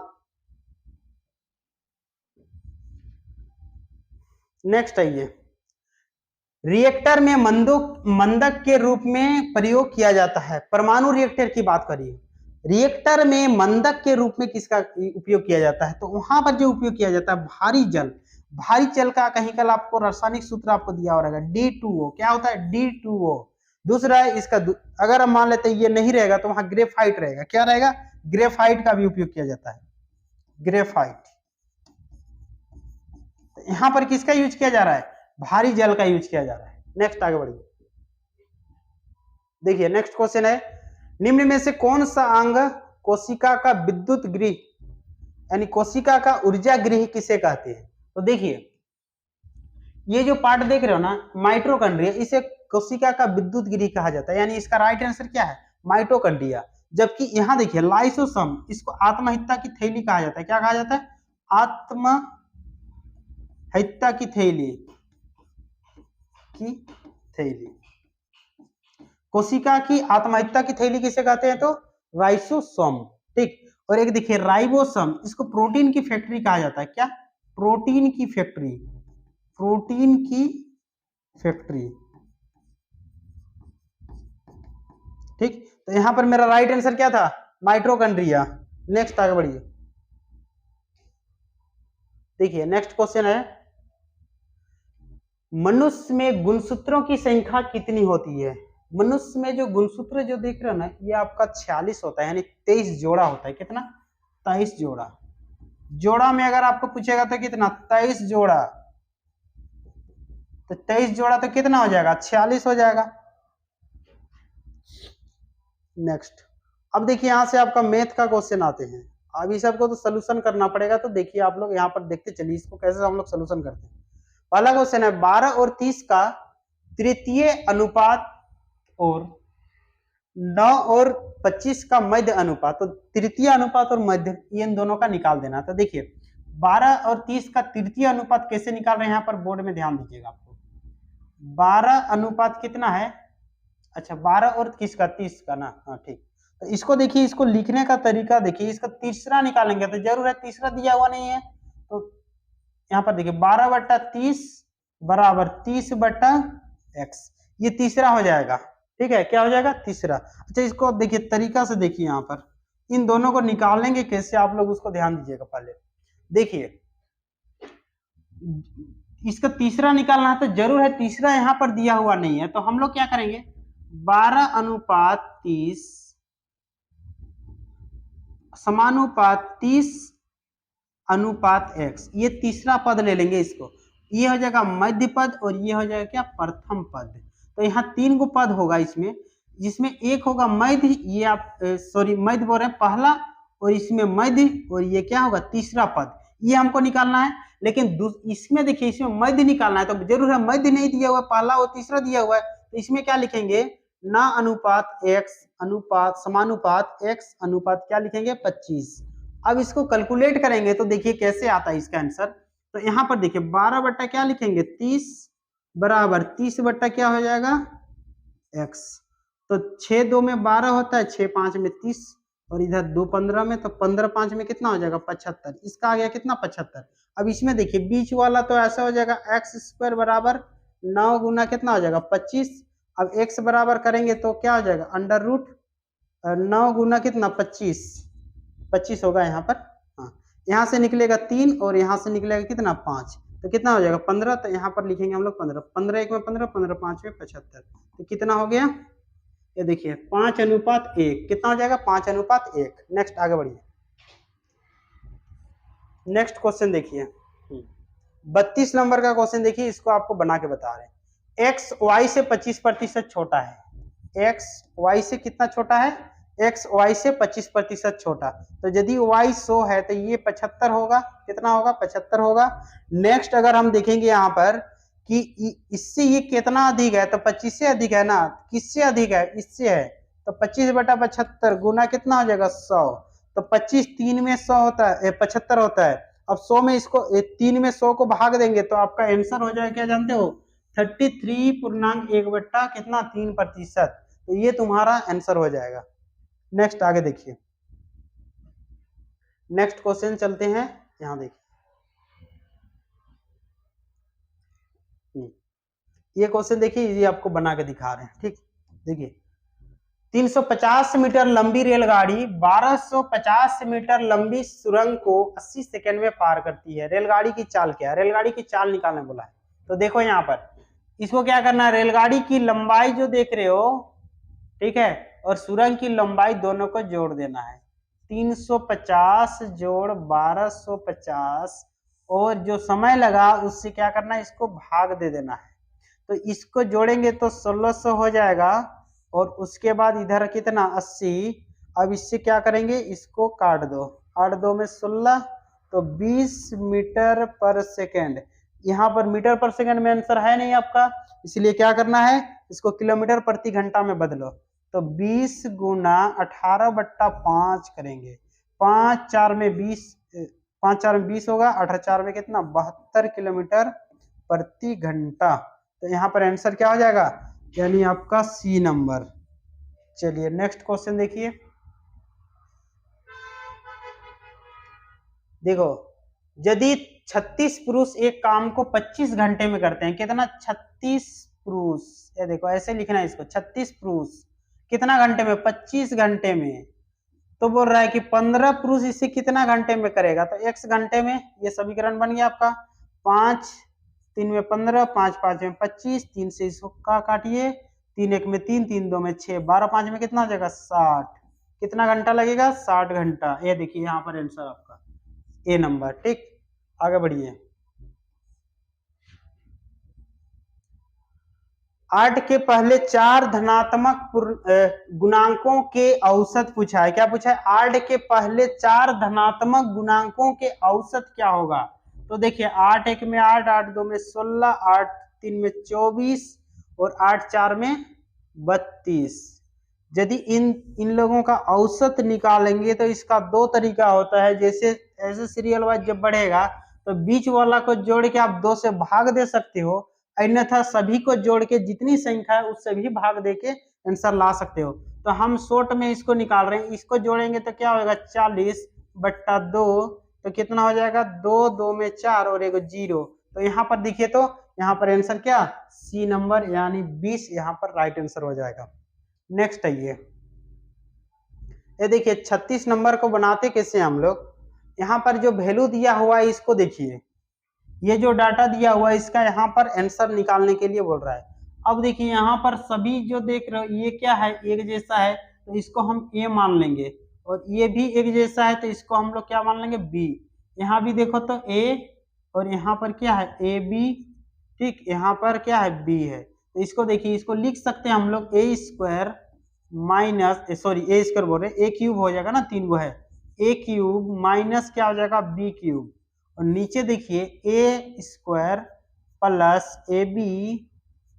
Speaker 1: नेक्स्ट आइए, रिएक्टर में मंदक के रूप में प्रयोग किया जाता है। परमाणु रिएक्टर की बात करिए, रिएक्टर में मंदक के रूप में किसका उपयोग किया जाता है, तो वहां पर जो उपयोग किया जाता है भारी जल। भारी जल का कहीं कल आपको रासायनिक सूत्र आपको दिया हो रहेगा D2O, क्या होता है D2O। दूसरा है इसका, अगर हम मान लेते हैं ये नहीं रहेगा तो वहां ग्रेफाइट रहेगा, क्या रहेगा, ग्रेफाइट का भी उपयोग किया जाता है, ग्रेफाइट। तो यहां पर किसका यूज किया जा रहा है, भारी जल का यूज किया जा रहा है। नेक्स्ट आगे बढ़िए, देखिए नेक्स्ट क्वेश्चन है, निम्न में से कौन सा अंग कोशिका का विद्युत गृह यानी कोशिका का ऊर्जा गृह किसे कहते हैं। तो देखिए ये जो पार्ट देख रहे हो ना माइटोकॉन्ड्रिया, इसे कोशिका का विद्युत गृह कहा जाता है, यानी इसका राइट आंसर क्या है, माइटोकॉन्ड्रिया। जबकि यहां देखिए लाइसोसोम, इसको आत्महत्या की थैली कहा जाता है, क्या कहा जाता है, आत्महत्या की थैली, की थैली। कोशिका की आत्महत्या की थैली किसे कहते हैं, तो राइसोसोम, ठीक। और एक देखिए राइबोसोम, इसको प्रोटीन की फैक्ट्री कहा जाता है, क्या, प्रोटीन की फैक्ट्री, प्रोटीन की फैक्ट्री, ठीक। तो यहां पर मेरा राइट आंसर क्या था, माइटोकॉन्ड्रिया। नेक्स्ट आगे बढ़िए, देखिए नेक्स्ट क्वेश्चन है, मनुष्य में गुणसूत्रों की संख्या कितनी होती है। मनुष्य में जो गुणसूत्र जो देख रहे हो ना, ये आपका 46 होता है, यानी 23 जोड़ा होता है, कितना, 23 जोड़ा। जोड़ा में अगर आपको पूछेगा तो कितना, 23 जोड़ा, तो 23 जोड़ा तो कितना हो जाएगा, 46 हो जाएगा। नेक्स्ट, अब देखिए यहां से आपका मैथ का क्वेश्चन आते हैं। अब इस सबको तो सोल्यूशन करना पड़ेगा, तो देखिए आप लोग यहाँ पर देखते चलिए इसको कैसे हम लोग सोल्यूशन करते हैं। पहला क्वेश्चन है, 12 और 30 का तृतीय अनुपात और 9 और 25 का मध्य अनुपात, तो तृतीय अनुपात और मध्य इन दोनों का निकाल देना। तो देखिए 12 और 30 का तृतीय अनुपात कैसे निकाल रहे हैं, यहाँ पर बोर्ड में ध्यान दीजिएगा आपको। 12 अनुपात कितना है, अच्छा 12 और किसका, 30 का ना, हाँ ठीक। तो इसको देखिए, इसको लिखने का तरीका देखिए, इसका तीसरा निकालेंगे तो जरूर है, तीसरा दिया हुआ नहीं है, तो यहाँ पर देखिए 12/30 बराबर 30/x, ये तीसरा हो जाएगा, ठीक है, क्या हो जाएगा, तीसरा। अच्छा इसको देखिए तरीका से देखिए, यहाँ पर इन दोनों को निकालेंगे कैसे, आप लोग उसको ध्यान दीजिएगा। पहले देखिए इसका तीसरा निकालना है, तो जरूर है तीसरा यहाँ पर दिया हुआ नहीं है, तो हम लोग क्या करेंगे, 12/30 समानुपात 30/x, ये तीसरा पद ले लेंगे इसको, ये हो जाएगा मध्य पद और ये हो जाएगा क्या, प्रथम पद। तो यहाँ 3 गो पद होगा इसमें, जिसमें एक होगा मध्य, ये आप सॉरी मध्य बोल रहे हैं पहला, और इसमें मध्य, और ये क्या होगा, तीसरा पद, ये हमको निकालना है। लेकिन इसमें देखिए, इसमें मध्य निकालना है, तो जरूर है मध्य नहीं दिया हुआ, पहला और तीसरा दिया हुआ है, तो इसमें क्या लिखेंगे, ना अनुपात x अनुपात समानुपात x अनुपात क्या लिखेंगे, 25। अब इसको कैलकुलेट करेंगे तो देखिए कैसे आता है इसका आंसर। तो यहाँ पर देखिए 12 बट्टा क्या लिखेंगे, 30 बराबर 30 बट्टा क्या हो जाएगा, x। तो 6 2 में 12 होता है, 6 5 में 30, और इधर 2 15 में, तो 15 5 में कितना हो जाएगा, 75। इसका आ गया कितना, 75। अब इसमें देखिए बीच वाला तो ऐसा हो जाएगा, x² बराबर 9 गुना कितना हो जाएगा, 25। अब x बराबर करेंगे तो क्या हो जाएगा, अंडर रूट 9 गुना कितना, 25 होगा यहाँ पर, हाँ। यहाँ से निकलेगा 3 और यहाँ से निकलेगा कितना, 5, तो कितना हो जाएगा 15। तो यहाँ पर लिखेंगे हम लोग 15, 15 1 में 15, 15 5 में 75, तो कितना हो गया, ये देखिए 5:1, कितना हो जाएगा, 5:1। नेक्स्ट आगे बढ़िए, नेक्स्ट क्वेश्चन देखिए 32 नंबर का क्वेश्चन देखिए, इसको आपको बना के बता रहे हैं। x y से 25% छोटा है, x y से कितना छोटा है, x y से 25% छोटा, तो यदि y 100 है तो ये 75 होगा, कितना होगा, 75 होगा। नेक्स्ट अगर हम देखेंगे यहाँ पर कि इससे ये कितना अधिक है, तो 25 से अधिक है ना, किससे अधिक है, इससे है, तो 25/75 गुना कितना हो जाएगा, 100। तो 25 3 में 100 होता है, 75 होता है। अब 100 में इसको 3 में 100 को भाग देंगे तो आपका आंसर हो जाएगा, क्या जानते हो, 33.1 बट्टा कितना, 3%। तो ये तुम्हारा आंसर हो जाएगा। नेक्स्ट आगे देखिए, नेक्स्ट क्वेश्चन चलते हैं। यहाँ देखिए, ये क्वेश्चन देखिए, ये आपको बना के दिखा रहे हैं। ठीक, देखिए 350 मीटर लंबी रेलगाड़ी 1250 मीटर लंबी सुरंग को 80 सेकंड में पार करती है। रेलगाड़ी की चाल क्या है? रेलगाड़ी की चाल निकालने बोला है। तो देखो यहाँ पर इसको क्या करना है, रेलगाड़ी की लंबाई जो देख रहे हो, ठीक है, और सुरंग की लंबाई दोनों को जोड़ देना है। 350 जोड़ 1250 और जो समय लगा उससे क्या करना है, इसको भाग दे देना है। तो इसको जोड़ेंगे तो 1600 हो जाएगा और उसके बाद इधर कितना 80। अब इससे क्या करेंगे, इसको काट दो, 8 2 में 16, तो 20 मीटर पर सेकेंड। यहाँ पर मीटर पर सेकेंड में आंसर है नहीं आपका, इसलिए क्या करना है, इसको किलोमीटर प्रति घंटा में बदलो। तो 20 गुना 18/5 करेंगे, 5 4 में 20, 5 4 में 20 होगा, 18 4 में कितना 72 किलोमीटर प्रति घंटा। तो यहाँ पर आंसर क्या हो जाएगा, यानी आपका सी नंबर। चलिए नेक्स्ट क्वेश्चन देखिए, देखो यदि 36 पुरुष एक काम को 25 घंटे में करते हैं, कितना 36 पुरुष, ये देखो ऐसे लिखना है इसको, 36 पुरुष कितना घंटे में, 25 घंटे में। तो बोल रहा है कि 15 पुरुष इसे कितना घंटे में करेगा, तो x घंटे में। ये समीकरण बन गया आपका, 5 3 में 15, 5 5 में 25, 3 से इसको काटिए, 3 1 में 3, 3 2 में 6, 12 5 में कितना हो जाएगा 60। कितना घंटा लगेगा, 60 घंटा। ये देखिए यहाँ पर आंसर आपका ए नंबर। ठीक, आगे बढ़िए। 8 के पहले 4 धनात्मक गुणांकों के औसत पूछा है। क्या पूछा है, 8 के पहले 4 धनात्मक गुणांकों के औसत क्या होगा। तो देखिए 8 1 में 8, 8 2 में 16, 8 3 में 24 और 8 4 में 32। यदि इन लोगों का औसत निकालेंगे तो इसका दो तरीका होता है। जैसे ऐसे सीरियल वाइज जब बढ़ेगा तो बीच वाला को जोड़ के आप 2 से भाग दे सकते हो, अन्यथा सभी को जोड़ के जितनी संख्या है उससे भी भाग दे के आंसर ला सकते हो। तो हम शॉर्ट में इसको निकाल रहे हैं, इसको जोड़ेंगे तो क्या होगा 40/2, तो कितना हो जाएगा 2 2 में 4 और 1 0। तो यहाँ पर देखिए, तो यहाँ पर आंसर क्या, सी नंबर यानी 20 यहाँ पर राइट आंसर हो जाएगा। नेक्स्ट आइए, ये देखिए 36 नंबर को बनाते कैसे हम लोग, यहाँ पर जो वैल्यू दिया हुआ है इसको देखिए, ये जो डाटा दिया हुआ है इसका यहाँ पर आंसर निकालने के लिए बोल रहा है। अब देखिए यहाँ पर सभी जो देख रहे हो ये क्या है, एक जैसा है, तो इसको हम ए मान लेंगे, और ये भी एक जैसा है तो इसको हम लोग क्या मान लेंगे, बी। यहाँ भी देखो तो ए, और यहाँ पर क्या है ए बी, ठीक, यहाँ पर क्या है बी है। तो इसको देखिए, इसको लिख सकते हैं हम लोग ए स्क्वायर माइनस, सॉरी ए स्क्वायर बोल रहे, ए क्यूब हो जाएगा ना, 3 गो है, ए क्यूब माइनस क्या हो जाएगा बी क्यूब, और नीचे देखिए A square plus A B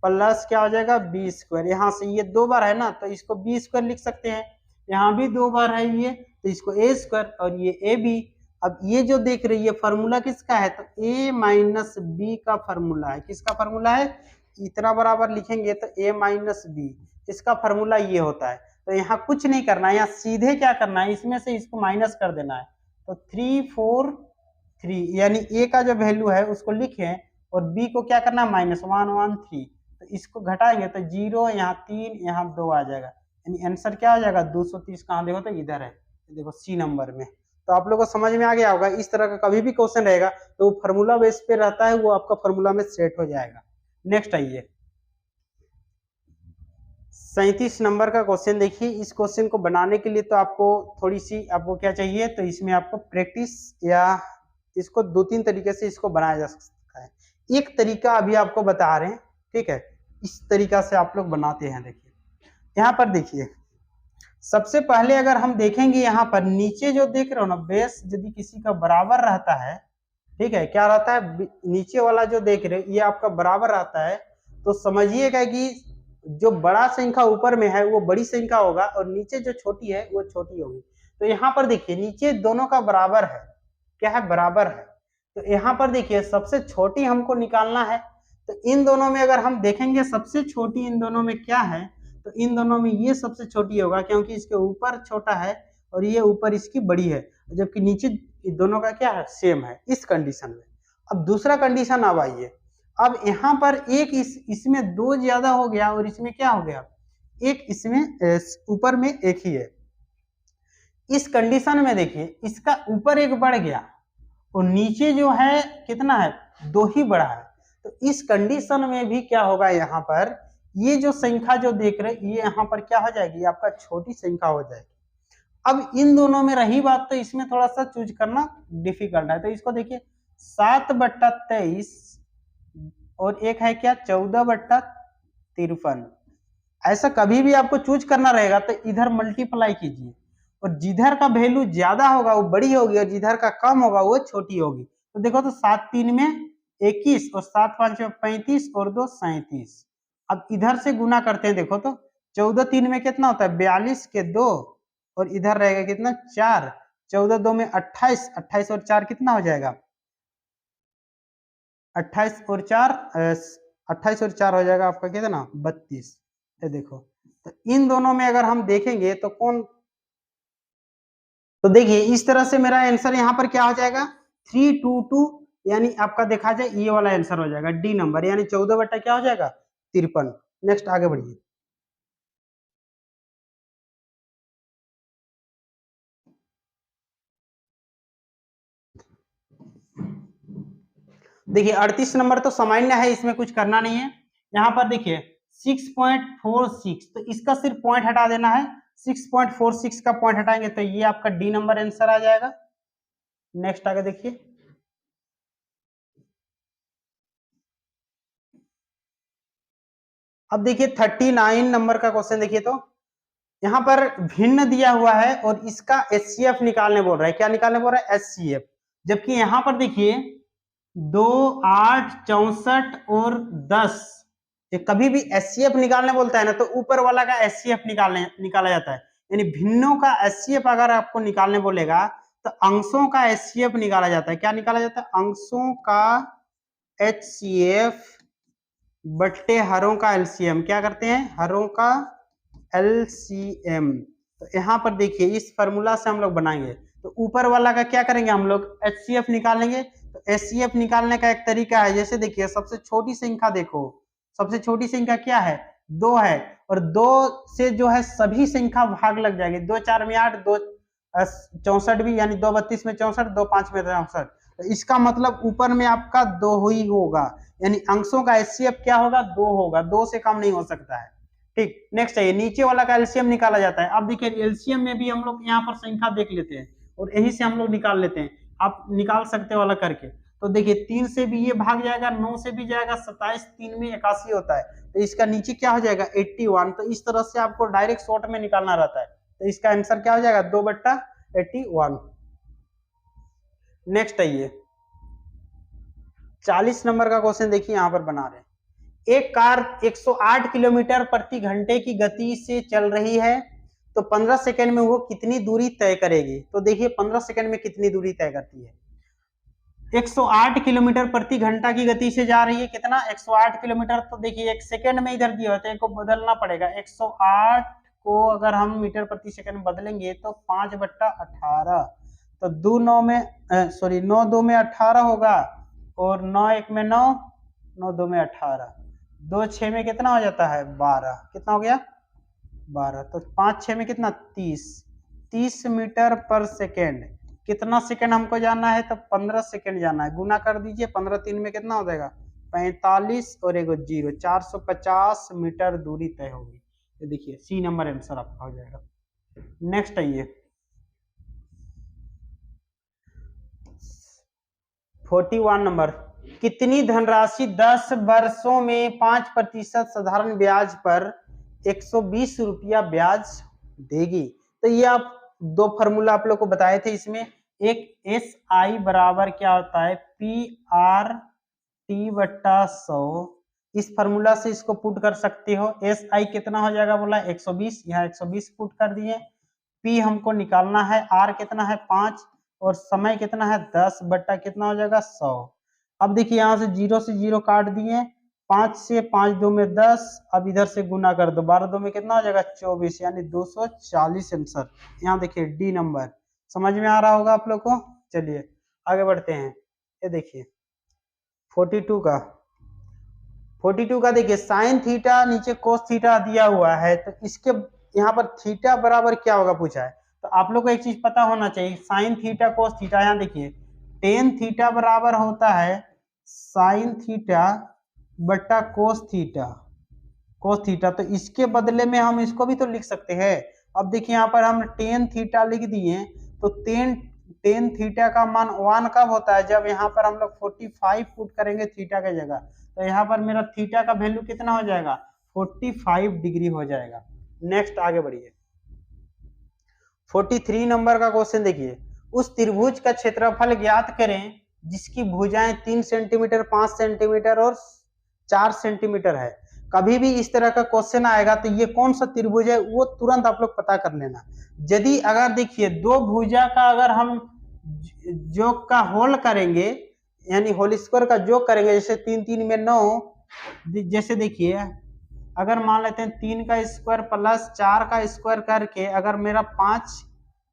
Speaker 1: plus क्या हो जाएगा बी स्क्वायर। यहाँ से ये 2 बार है ना, तो इसको बी स्क्वायर लिख सकते हैं, यहाँ भी 2 बार है ये, तो इसको ए स्क्वायर और ये ए बी। अब ये जो देख रही है फॉर्मूला किसका है, तो ए माइनस बी का फॉर्मूला है। किसका फॉर्मूला है, इतना बराबर लिखेंगे तो ए माइनस बी, इसका फॉर्मूला ये होता है। तो यहाँ कुछ नहीं करना है, यहाँ सीधे क्या करना है, इसमें से इसको माइनस कर देना है। तो 3 4 3 यानी ए का जो वैल्यू है उसको लिखें और बी को क्या करना है -1 1 3, तो इसको घटाएंगे तो 0, यहाँ 3, यहाँ 2 आ जाएगा, यानी आंसर क्या आ जाएगा 230। कहाँ देखो तो इधर है, देखो सी नंबर में। तो आप लोगों को समझ में आ गया होगा, इस तरह का कभी भी क्वेश्चन रहेगा तो वो फॉर्मूला बेस पे रहता है, वो आपका फॉर्मूला में सेट हो जाएगा। नेक्स्ट आइए 37 नंबर का क्वेश्चन देखिए। इस क्वेश्चन को बनाने के लिए तो आपको थोड़ी सी आपको क्या चाहिए, तो इसमें आपको प्रैक्टिस, या इसको 2-3 तरीके से इसको बनाया जा सकता है। एक तरीका अभी आपको बता रहे हैं, ठीक है, इस तरीका से आप लोग बनाते हैं। देखिए यहाँ पर देखिए, सबसे पहले अगर हम देखेंगे यहाँ पर नीचे जो देख रहे हो ना, बेस यदि किसी का बराबर रहता है, ठीक है, क्या रहता है, नीचे वाला जो देख रहे हो ये आपका बराबर रहता है, तो समझिएगा कि जो बड़ा संख्या ऊपर में है वो बड़ी संख्या होगा और नीचे जो छोटी है वो छोटी होगी। तो यहाँ पर देखिए नीचे दोनों का बराबर है, क्या है, बराबर है। तो यहाँ पर देखिए सबसे छोटी हमको निकालना है, तो इन दोनों में अगर हम देखेंगे सबसे छोटी इन दोनों में क्या है, तो इन दोनों में ये सबसे छोटी होगा, क्योंकि इसके ऊपर छोटा है और ये ऊपर इसकी बड़ी है, जबकि नीचे दोनों का क्या है, सेम है इस कंडीशन में। अब दूसरा कंडीशन अब आइए, अब यहाँ पर एक इसमें 2 ज्यादा हो गया और इसमें क्या हो गया, एक इसमें ऊपर में एक ही है। इस कंडीशन में देखिए इसका ऊपर एक बढ़ गया और नीचे जो है कितना है, 2 ही बढ़ा है। तो इस कंडीशन में भी क्या होगा, यहाँ पर ये जो संख्या जो देख रहे ये यहाँ पर क्या हो जाएगी, आपका छोटी संख्या हो जाएगी। अब इन दोनों में रही बात, तो इसमें थोड़ा सा चूज करना डिफिकल्ट है। तो इसको देखिए 7/23 और एक है क्या 14/53। ऐसा कभी भी आपको चूज करना रहेगा तो इधर मल्टीप्लाई कीजिए, और जिधर का वैल्यू ज्यादा होगा वो बड़ी होगी और जिधर का कम होगा वो छोटी होगी। तो देखो तो 7×3 में 21 और 7×5 में 35 और 2 37। अब इधर से गुना करते हैं, देखो तो 14×3 में कितना होता है 42 के 2 और इधर रहेगा कितना 4, 14×2 में 28, 28 और 4 कितना हो जाएगा 28 और 4 28 और 4 हो जाएगा आपका कितना 32। ये देखो, तो इन दोनों में अगर हम देखेंगे तो कौन, तो देखिए इस तरह से मेरा आंसर यहाँ पर क्या हो जाएगा 322, यानी आपका देखा जाए ये वाला आंसर हो जाएगा डी नंबर, यानी 14 बटा क्या हो जाएगा 53। नेक्स्ट आगे बढ़िए। देखिए 38 नंबर तो सामान्य है, इसमें कुछ करना नहीं है। यहाँ पर देखिए 6.46, तो इसका सिर्फ पॉइंट हटा देना है, 6.46 का पॉइंट हटाएंगे तो ये आपका डी नंबर आंसर आ जाएगा। नेक्स्ट आगे देखिए, अब देखिए 39 नंबर का क्वेश्चन देखिए, तो यहाँ पर भिन्न दिया हुआ है और इसका एचसीएफ निकालने बोल रहा है। क्या निकालने बोल रहा है एचसीएफ, जबकि यहाँ पर देखिए 2, 8, 64 और 10, कभी भी एचसीएफ निकालने बोलता है ना तो ऊपर वाला का एचसीएफ निकाला जाता है। यानी भिन्नों का एचसीएफ अगर आपको निकालने बोलेगा तो अंशों का एचसीएफ निकाला जाता है। क्या निकाला जाता है, अंशों का एचसीएफ बट्टे हरों का एलसीएम। क्या करते हैं, हरों का एलसीएम। तो यहाँ पर देखिए इस फॉर्मूला से हम लोग बनाएंगे, तो ऊपर वाला का क्या करेंगे हम लोग एचसीएफ निकालेंगे। तो एचसीएफ निकालने का एक तरीका है, जैसे देखिए सबसे छोटी संख्या देखो, सबसे छोटी संख्या क्या है 2 है, और 2 से जो है सभी संख्या भाग लग जाएगी, 2 4 में 8, 2 64 भी, यानी 2 32 में 64, 2 5 में 64। तो इसका मतलब ऊपर में आपका 2 ही होगा, यानी अंशों का एचसीएफ क्या होगा 2 होगा, 2 से कम नहीं हो सकता है। ठीक, नेक्स्ट है नीचे वाला का एलसीएम निकाला जाता है। अब देखिए एलसीएम में भी हम लोग यहाँ पर संख्या देख लेते हैं और यही से हम लोग निकाल लेते हैं, आप निकाल सकते वाला करके। तो देखिए 3 से भी ये भाग जाएगा, 9 से भी जाएगा, 27 3 में 81 होता है, तो इसका नीचे क्या हो जाएगा 81। तो इस तरह से आपको डायरेक्ट शॉर्ट में निकालना रहता है, तो इसका आंसर क्या हो जाएगा 2/81। नेक्स्ट आइए 40 नंबर का क्वेश्चन देखिए, यहाँ पर बना रहे हैं। एक कार 108 किलोमीटर प्रति घंटे की गति से चल रही है, तो 15 सेकंड में वो कितनी दूरी तय करेगी। तो देखिए 15 सेकंड में कितनी दूरी तय करती है, 108 किलोमीटर प्रति घंटा की गति से जा रही है, कितना 108 किलोमीटर। तो देखिए एक सेकंड में इधर दिया होता है, इनको बदलना पड़ेगा, 108 को अगर हम मीटर प्रति सेकंड में बदलेंगे तो 5/18, तो 2 9 में 9 2 में 18 होगा, और 9 1 में 9, 9 2 में 18, 2 6 में कितना हो जाता है 12, कितना हो गया 12, तो 5 6 में कितना 30 मीटर पर सेकेंड। कितना सेकेंड हमको जाना है, तो 15 सेकेंड जाना है, गुना कर दीजिए, 15 3 में कितना हो जाएगा 45 और एगो 0, 450 मीटर दूरी तय होगी। तो देखिए सी नंबर आंसर आपका हो जाएगा। नेक्स्ट आइए 41 नंबर, कितनी धनराशि 10 वर्षों में 5% साधारण ब्याज पर 120 रुपया ब्याज देगी। तो ये आप 2 फॉर्मूला आप लोग को बताए थे, इसमें एक एस आई बराबर क्या होता है PRT/100, इस फॉर्मूला से इसको पुट कर सकते हो। एस आई कितना हो जाएगा बोला 120, यहाँ 120 पुट कर दिए। पी हमको निकालना है, आर कितना है 5, और समय कितना है 10 बट्टा कितना हो जाएगा 100। अब देखिए यहाँ से 0 से 0 काट दिए, 5 से 5 2 में 10, अब इधर से गुना कर दो, 12 2 में कितना हो जाएगा 24, यानी 240 आंसर। यहाँ देखिए डी नंबर। समझ में आ रहा होगा आप लोग को। चलिए आगे बढ़ते हैं। ये देखिए 42 का 42 का देखिए साइन थीटा नीचे कोस थीटा दिया हुआ है, तो इसके यहाँ पर थीटा बराबर क्या होगा पूछा है। तो आप लोग को एक चीज पता होना चाहिए, साइन थीटा कोस थीटा, यहाँ देखिए टेन थीटा बराबर होता है साइन थीटा बट्टा कोस थीटा। तो इसके बदले में हम इसको भी तो लिख सकते हैं। अब देखिए यहाँ पर हम टेन थीटा लिख दिए, तो टेन थीटा का मान 1 कब होता है, जब यहाँ पर हम लोग 45 पुट करेंगे थीटा के जगह, तो यहाँ पर मेरा थीटा का वैल्यू कितना हो जाएगा 45 डिग्री हो जाएगा। नेक्स्ट आगे बढ़िए 43 नंबर का क्वेश्चन देखिए, उस त्रिभुज का क्षेत्रफल ज्ञात करें जिसकी भुजाएं 3 सेंटीमीटर 5 सेंटीमीटर और 4 सेंटीमीटर है। कभी भी इस तरह का क्वेश्चन आएगा तो ये कौन सा त्रिभुज है वो तुरंत आप लोग पता कर लेना। यदि अगर देखिए दो भुजा का अगर हम जोग का होल करेंगे, यानी होल स्क्वायर का जोग करेंगे, जैसे 3 3 में 9, जैसे देखिए अगर मान लेते हैं 3 का स्क्वायर प्लस 4 का स्क्वायर करके अगर मेरा 5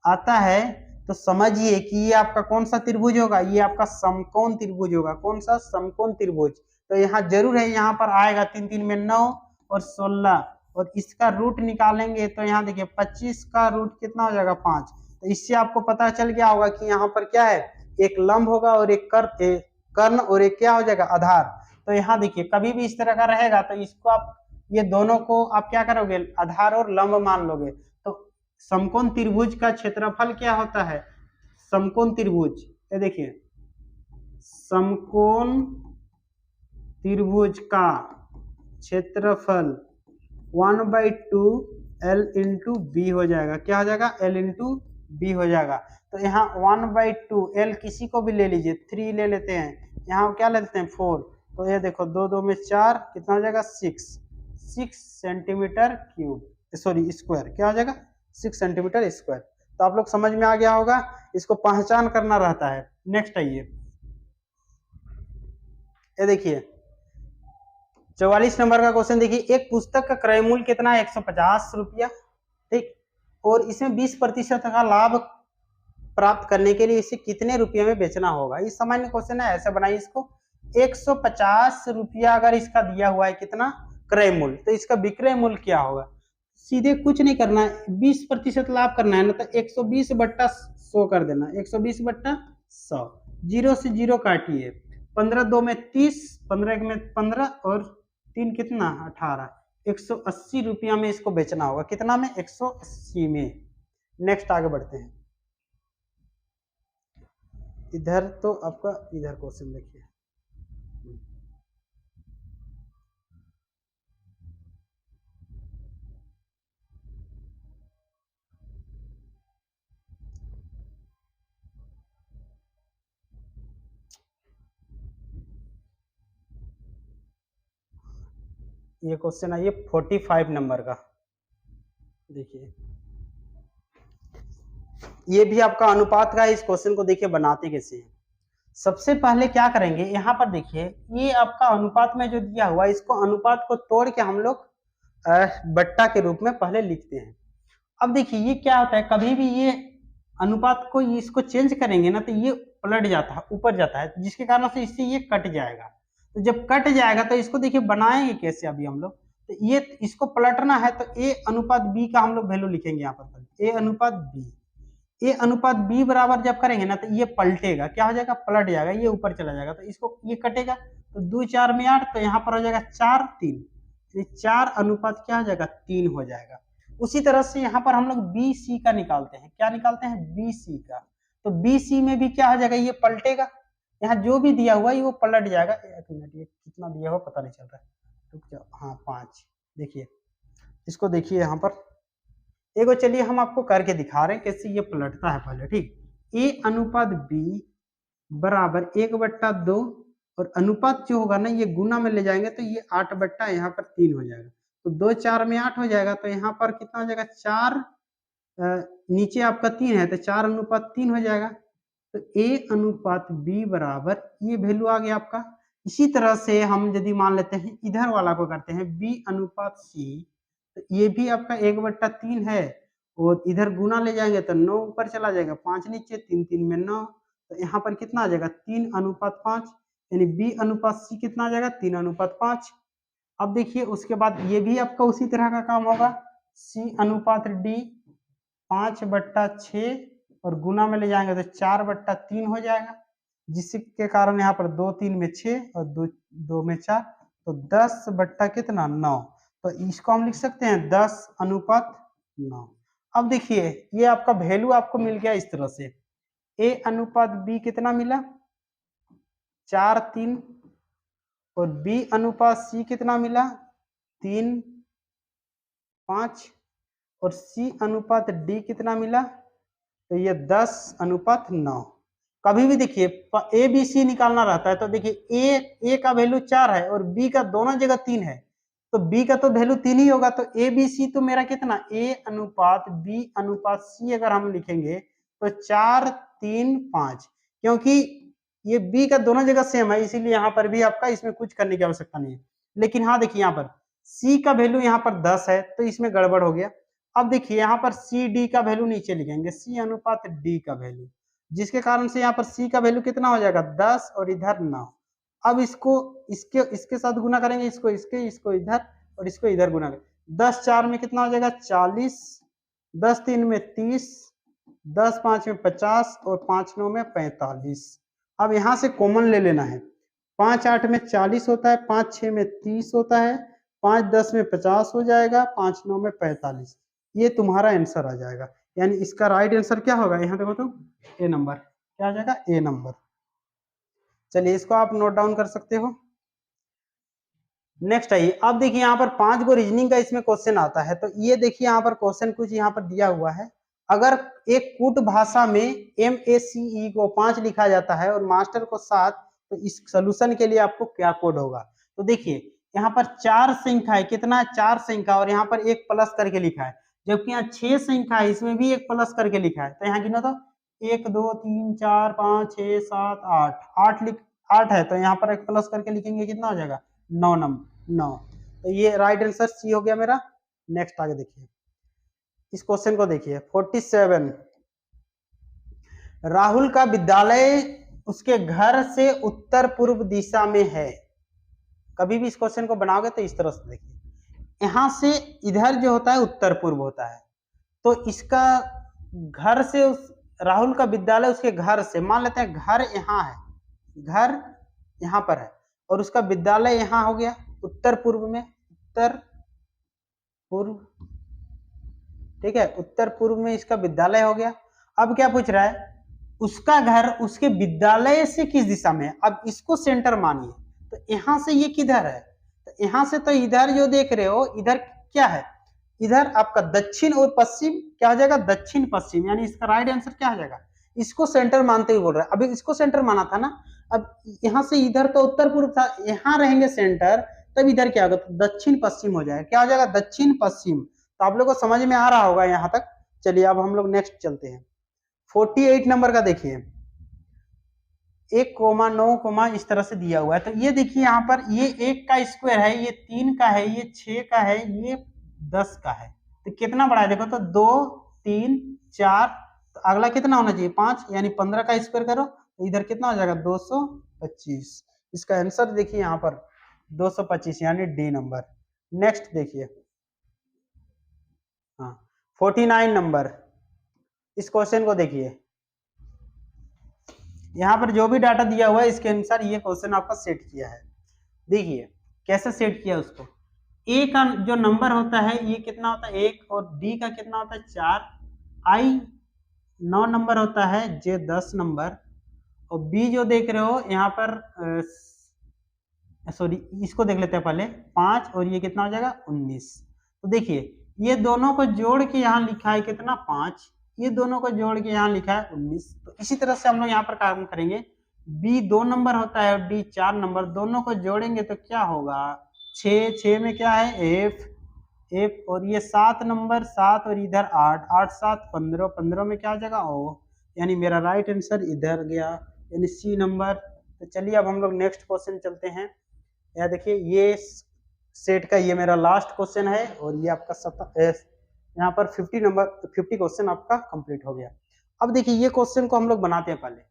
Speaker 1: आता है, तो समझिए कि ये आपका कौन सा त्रिभुज होगा, ये आपका समकोण त्रिभुज होगा। कौन सा समकोण त्रिभुज। तो यहाँ जरूर है, यहाँ पर आएगा 3 3 में 9 और 16, और इसका रूट निकालेंगे तो यहाँ देखिए 25 का रूट कितना हो जाएगा 5। तो इससे आपको पता चल गया होगा कि यहाँ पर क्या है, एक लंब होगा और एक कर्ण और एक क्या हो जाएगा आधार। तो यहाँ देखिए कभी भी इस तरह का रहेगा तो इसको आप ये दोनों को आप क्या करोगे आधार और लंब मान लोगे। तो समकोण त्रिभुज का क्षेत्रफल क्या होता है, समकोण त्रिभुज, ये देखिए समकोण त्रिभुज का क्षेत्रफल 1/2 L इंटू बी हो जाएगा। क्या हो जाएगा L इंटू बी हो जाएगा। तो यहाँ 1/2 L किसी को भी ले लीजिए, 3 ले लेते हैं, यहाँ क्या लेते हैं 4, तो ये देखो 2 2 में 4 कितना हो जाएगा 6 सेंटीमीटर क्यूब, सॉरी स्क्वायर, क्या हो जाएगा 6 सेंटीमीटर स्क्वायर। तो आप लोग समझ में आ गया होगा, इसको पहचान करना रहता है। नेक्स्ट आइए, ये देखिए 44 नंबर का क्वेश्चन देखिए, एक पुस्तक का क्रय मूल्य कितना है 150 रुपया, ठीक, और इसमें 20% का लाभ प्राप्त करने के लिए इसे कितने रुपये में बेचना होगा। ये सामान्य क्वेश्चन है, ऐसे बनाइए इसको। 150 रुपया अगर इसका दिया हुआ है कितना क्रय मूल्य, तो इसका विक्रय मूल्य क्या होगा। सीधे कुछ नहीं करना है, 20% लाभ करना है ना, तो 120/100 कर देना, 120/100, 0 से 0 काटिए, 15 2 में 30, 15 1 में 15 और 3 कितना 18, 180 रुपया में इसको बेचना होगा। कितना में 180 में। नेक्स्ट आगे बढ़ते हैं, इधर तो आपका इधर क्वेश्चन देखिए, ये क्वेश्चन आइए 45 नंबर का देखिए, ये भी आपका अनुपात का है। इस क्वेश्चन को देखिए बनाते कैसे हैं। सबसे पहले क्या करेंगे, यहाँ पर देखिए ये आपका अनुपात में जो दिया हुआ है, इसको अनुपात को तोड़ के हम लोग बट्टा के रूप में पहले लिखते हैं। अब देखिए ये क्या होता है, कभी भी ये अनुपात को इसको चेंज करेंगे ना तो ये पलट जाता है, ऊपर जाता है, जिसके कारण से इससे ये कट जाएगा। तो जब कट जाएगा तो इसको देखिए बनाएंगे कैसे अभी हम लोग, तो ये इसको पलटना है तो ए अनुपात बी का हम लोग वैल्यू लिखेंगे यहाँ पर, ए अनुपात बी। ए अनुपात बी बराबर जब करेंगे ना तो ये पलटेगा, क्या हो जाएगा पलट जाएगा, ये ऊपर चला जाएगा, तो इसको ये कटेगा, तो 2 4 में 8, तो यहाँ पर हो जाएगा 4 3, 4 अनुपात क्या हो जाएगा 3 हो जाएगा। उसी तरह से यहाँ पर हम लोग बी सी का निकालते हैं, क्या निकालते हैं बी सी का, तो बी सी में भी क्या हो जाएगा ये पलटेगा, यहाँ जो भी दिया हुआ है वो पलट जाएगा। एक मिनट, ये कितना दिया हुआ पता नहीं चल रहा है, रुक जाओ, हाँ 5, देखिए इसको देखिए यहाँ पर एगो, चलिए हम आपको करके दिखा रहे हैं कैसे ये पलटता है पहले, ठीक। ए अनुपात बी बराबर 1/2, और अनुपात जो होगा ना ये गुना में ले जाएंगे तो ये 8 यहाँ पर 3 हो जाएगा, तो 2 4 में 8 हो जाएगा, तो यहाँ पर कितना हो जाएगा 4, नीचे आपका 3 है तो 4 अनुपात 3 हो जाएगा। तो ए अनुपात बी बराबर ये वैल्यू आ गया आपका इसी तरह से हम यदि मान लेते हैं इधर वाला को करते हैं b अनुपात c, तो ये भी आपका 1/3 है और इधर गुना ले जाएंगे तो 9 ऊपर चला जाएगा, 5 नीचे, 3 3 में 9, तो यहाँ पर कितना आ जाएगा 3:5, यानी b अनुपात c कितना आ जाएगा 3:5। अब देखिए उसके बाद ये भी आपका उसी तरह का काम होगा, c अनुपात d 5/6 और गुना में ले जाएंगे तो 4/3 हो जाएगा, जिसके कारण यहाँ पर 2 3 में 6 और 2 2 में 4, तो 10 बट्टा कितना 9, तो इसको हम लिख सकते हैं 10:9। अब देखिए ये आपका वैल्यू आपको मिल गया इस तरह से, a अनुपात b कितना मिला 4 3 और b अनुपात c कितना मिला 3 5 और c अनुपात d कितना मिला, तो ये 10:9। कभी भी देखिए ए बी सी निकालना रहता है तो देखिए ए का वैल्यू 4 है और बी का दोनों जगह 3 है, तो बी का तो वैल्यू 3 ही होगा, तो ए बी सी तो मेरा कितना ए अनुपात बी अनुपात सी अगर हम लिखेंगे तो 4 3 5, क्योंकि ये बी का दोनों जगह सेम है इसीलिए यहाँ पर भी आपका इसमें कुछ करने की आवश्यकता नहीं है। लेकिन हाँ देखिए यहाँ पर सी का वैल्यू यहाँ पर 10 है तो इसमें गड़बड़ हो गया। अब देखिए यहाँ पर सी डी का वैल्यू नीचे लिखेंगे, सी अनुपात डी का वैल्यू, जिसके कारण से यहाँ पर सी का वैल्यू कितना हो जाएगा 10 और इधर 9। अब इसको इसके साथ गुना करेंगे, इसको इधर और इसको इधर गुना करेंगे, 10 4 में कितना हो जाएगा 40, 10 3 में 30, 10 5 में 50 और 5 9 में 45। अब यहाँ से कॉमन ले लेना है, 5 8 में 40 होता है, 5 6 में 30 होता है, 5 10 में 50 हो जाएगा, 5 9 में 45, ये तुम्हारा आंसर आ जाएगा। यानी इसका राइट आंसर क्या होगा, यहाँ देखो तो ए नंबर, क्या आ जाएगा ए नंबर। चलिए इसको आप नोट डाउन कर सकते हो। नेक्स्ट आइए, अब देखिए यहाँ पर 5 गो रीजनिंग का इसमें क्वेश्चन आता है, तो ये देखिए यहाँ पर क्वेश्चन कुछ यहाँ पर दिया हुआ है, अगर एक कूट भाषा में MACE को 5 लिखा जाता है और मास्टर को 7, तो इस सोल्यूशन के लिए आपको क्या कोड होगा। तो देखिए यहाँ पर 4 संख्या है, कितना 4 संख्या और यहाँ पर एक प्लस करके लिखा है, जबकि यहाँ 6 संख्या है इसमें भी एक प्लस करके लिखा है, तो यहाँ गिनो तो 1 2 3 4 5 6 7 8 8 है, तो यहाँ पर एक प्लस करके लिखेंगे कितना हो जाएगा 9 नंबर 9, तो ये राइट आंसर सी हो गया मेरा। नेक्स्ट आगे देखिए इस क्वेश्चन को देखिए 47, राहुल का विद्यालय उसके घर से उत्तर पूर्व दिशा में है। कभी भी इस क्वेश्चन को बनाओगे तो इस तरह से देखिए, यहां से इधर जो होता है उत्तर पूर्व होता है, तो इसका घर से राहुल का विद्यालय उसके घर से, मान लेते हैं घर यहाँ है, घर यहाँ पर है और उसका विद्यालय यहाँ हो गया उत्तर पूर्व में, उत्तर पूर्व, ठीक है, उत्तर पूर्व में इसका विद्यालय हो गया। अब क्या पूछ रहा है, उसका घर उसके विद्यालय से किस दिशा में है। अब इसको सेंटर मानिए, तो यहां से ये किधर है, तो यहां से तो इधर जो देख रहे हो इधर क्या है, इधर आपका दक्षिण और पश्चिम क्या हो जाएगा दक्षिण पश्चिम, यानी इसका राइट आंसर क्या हो जाएगा, इसको सेंटर मानते हुए बोल रहा है। अभी इसको सेंटर माना था ना, अब यहाँ से इधर तो उत्तर पूर्व था, यहाँ रहेंगे सेंटर, तब इधर क्या होगा तो दक्षिण पश्चिम हो जाएगा, क्या हो जाएगा दक्षिण पश्चिम। तो आप लोगों को समझ में आ रहा होगा यहाँ तक। चलिए अब हम लोग नेक्स्ट चलते हैं, 48 नंबर का देखिए, 1,9, इस तरह से दिया हुआ है, तो ये देखिए यहाँ पर ये 1 का स्क्वायर है, ये 3 का है, ये 6 का है, ये 10 का है, तो कितना बड़ा है देखो तो 2 3 4, तो अगला कितना होना चाहिए 5, यानी 15 का स्क्वायर करो तो इधर कितना हो जाएगा 225। इसका आंसर देखिए यहाँ पर 225 यानी डी नंबर। नेक्स्ट देखिए हाँ 49 नंबर, इस क्वेश्चन को देखिए, यहाँ पर जो भी डाटा दिया हुआ है इसके अनुसार ये क्वेश्चन आपका सेट किया है। देखिए कैसे सेट किया उसको, ए का जो नंबर होता है ये कितना होता है 1 और डी का कितना होता है 4, आई 9 नंबर होता है, जे 10 नंबर और बी जो देख रहे हो यहाँ पर सॉरी इसको देख लेते हैं पहले 5 और ये कितना हो जाएगा 19। तो देखिए ये दोनों को जोड़ के यहाँ लिखा है कितना 5, ये दोनों को जोड़ के यहाँ लिखा है 19। तो इसी तरह से हम लोग यहाँ पर काम करेंगे, बी 2 नंबर होता है और डी 4 नंबर, दोनों को जोड़ेंगे तो क्या होगा 6, 6 में क्या है एफ, एफ और ये 7 नंबर 7 और इधर 8, 8 7 15, 15 में क्या आ जाएगा ओ, यानी मेरा राइट आंसर इधर गया, यानी सी नंबर तो चलिए अब हम लोग नेक्स्ट क्वेश्चन चलते हैं। यहाँ देखिए ये सेट का ये मेरा लास्ट क्वेश्चन है और ये आपका यहाँ पर 50 क्वेश्चन आपका कंप्लीट हो गया। अब देखिए ये क्वेश्चन को हम लोग बनाते हैं पहले।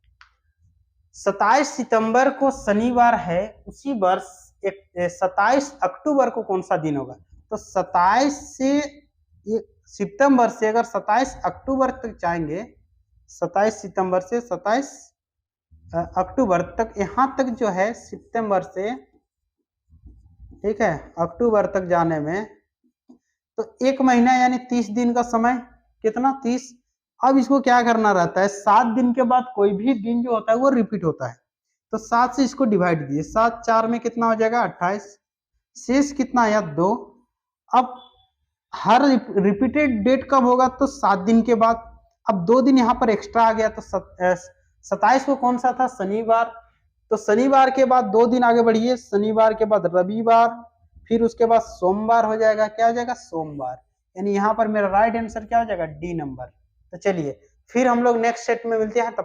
Speaker 1: 27 सितंबर को शनिवार है, उसी वर्ष 27 अक्टूबर को कौन सा दिन होगा? तो 27 सितंबर से अगर 27 अक्टूबर तक जाएंगे, 27 सितंबर से 27 अक्टूबर तक, यहां तक जो है सितंबर से, ठीक है, अक्टूबर तक जाने में तो 1 महीना यानी 30 दिन का समय, कितना 30। अब इसको क्या करना रहता है, 7 दिन के बाद कोई भी दिन जो होता है वो रिपीट होता है, तो 7 से इसको डिवाइड दिए, 7 4 में कितना हो जाएगा 28, शेष कितना आया 2। अब हर रिपीटेड डेट कब होगा, तो 7 दिन के बाद। अब 2 दिन यहाँ पर एक्स्ट्रा आ गया, तो 27 को कौन सा था, शनिवार, तो शनिवार के बाद 2 दिन आगे बढ़िए, शनिवार के बाद रविवार, फिर उसके बाद सोमवार हो जाएगा, क्या हो जाएगा सोमवार, यानी यहाँ पर मेरा राइट आंसर क्या हो जाएगा डी नंबर। तो चलिए फिर हम लोग नेक्स्ट सेट में मिलते हैं, तब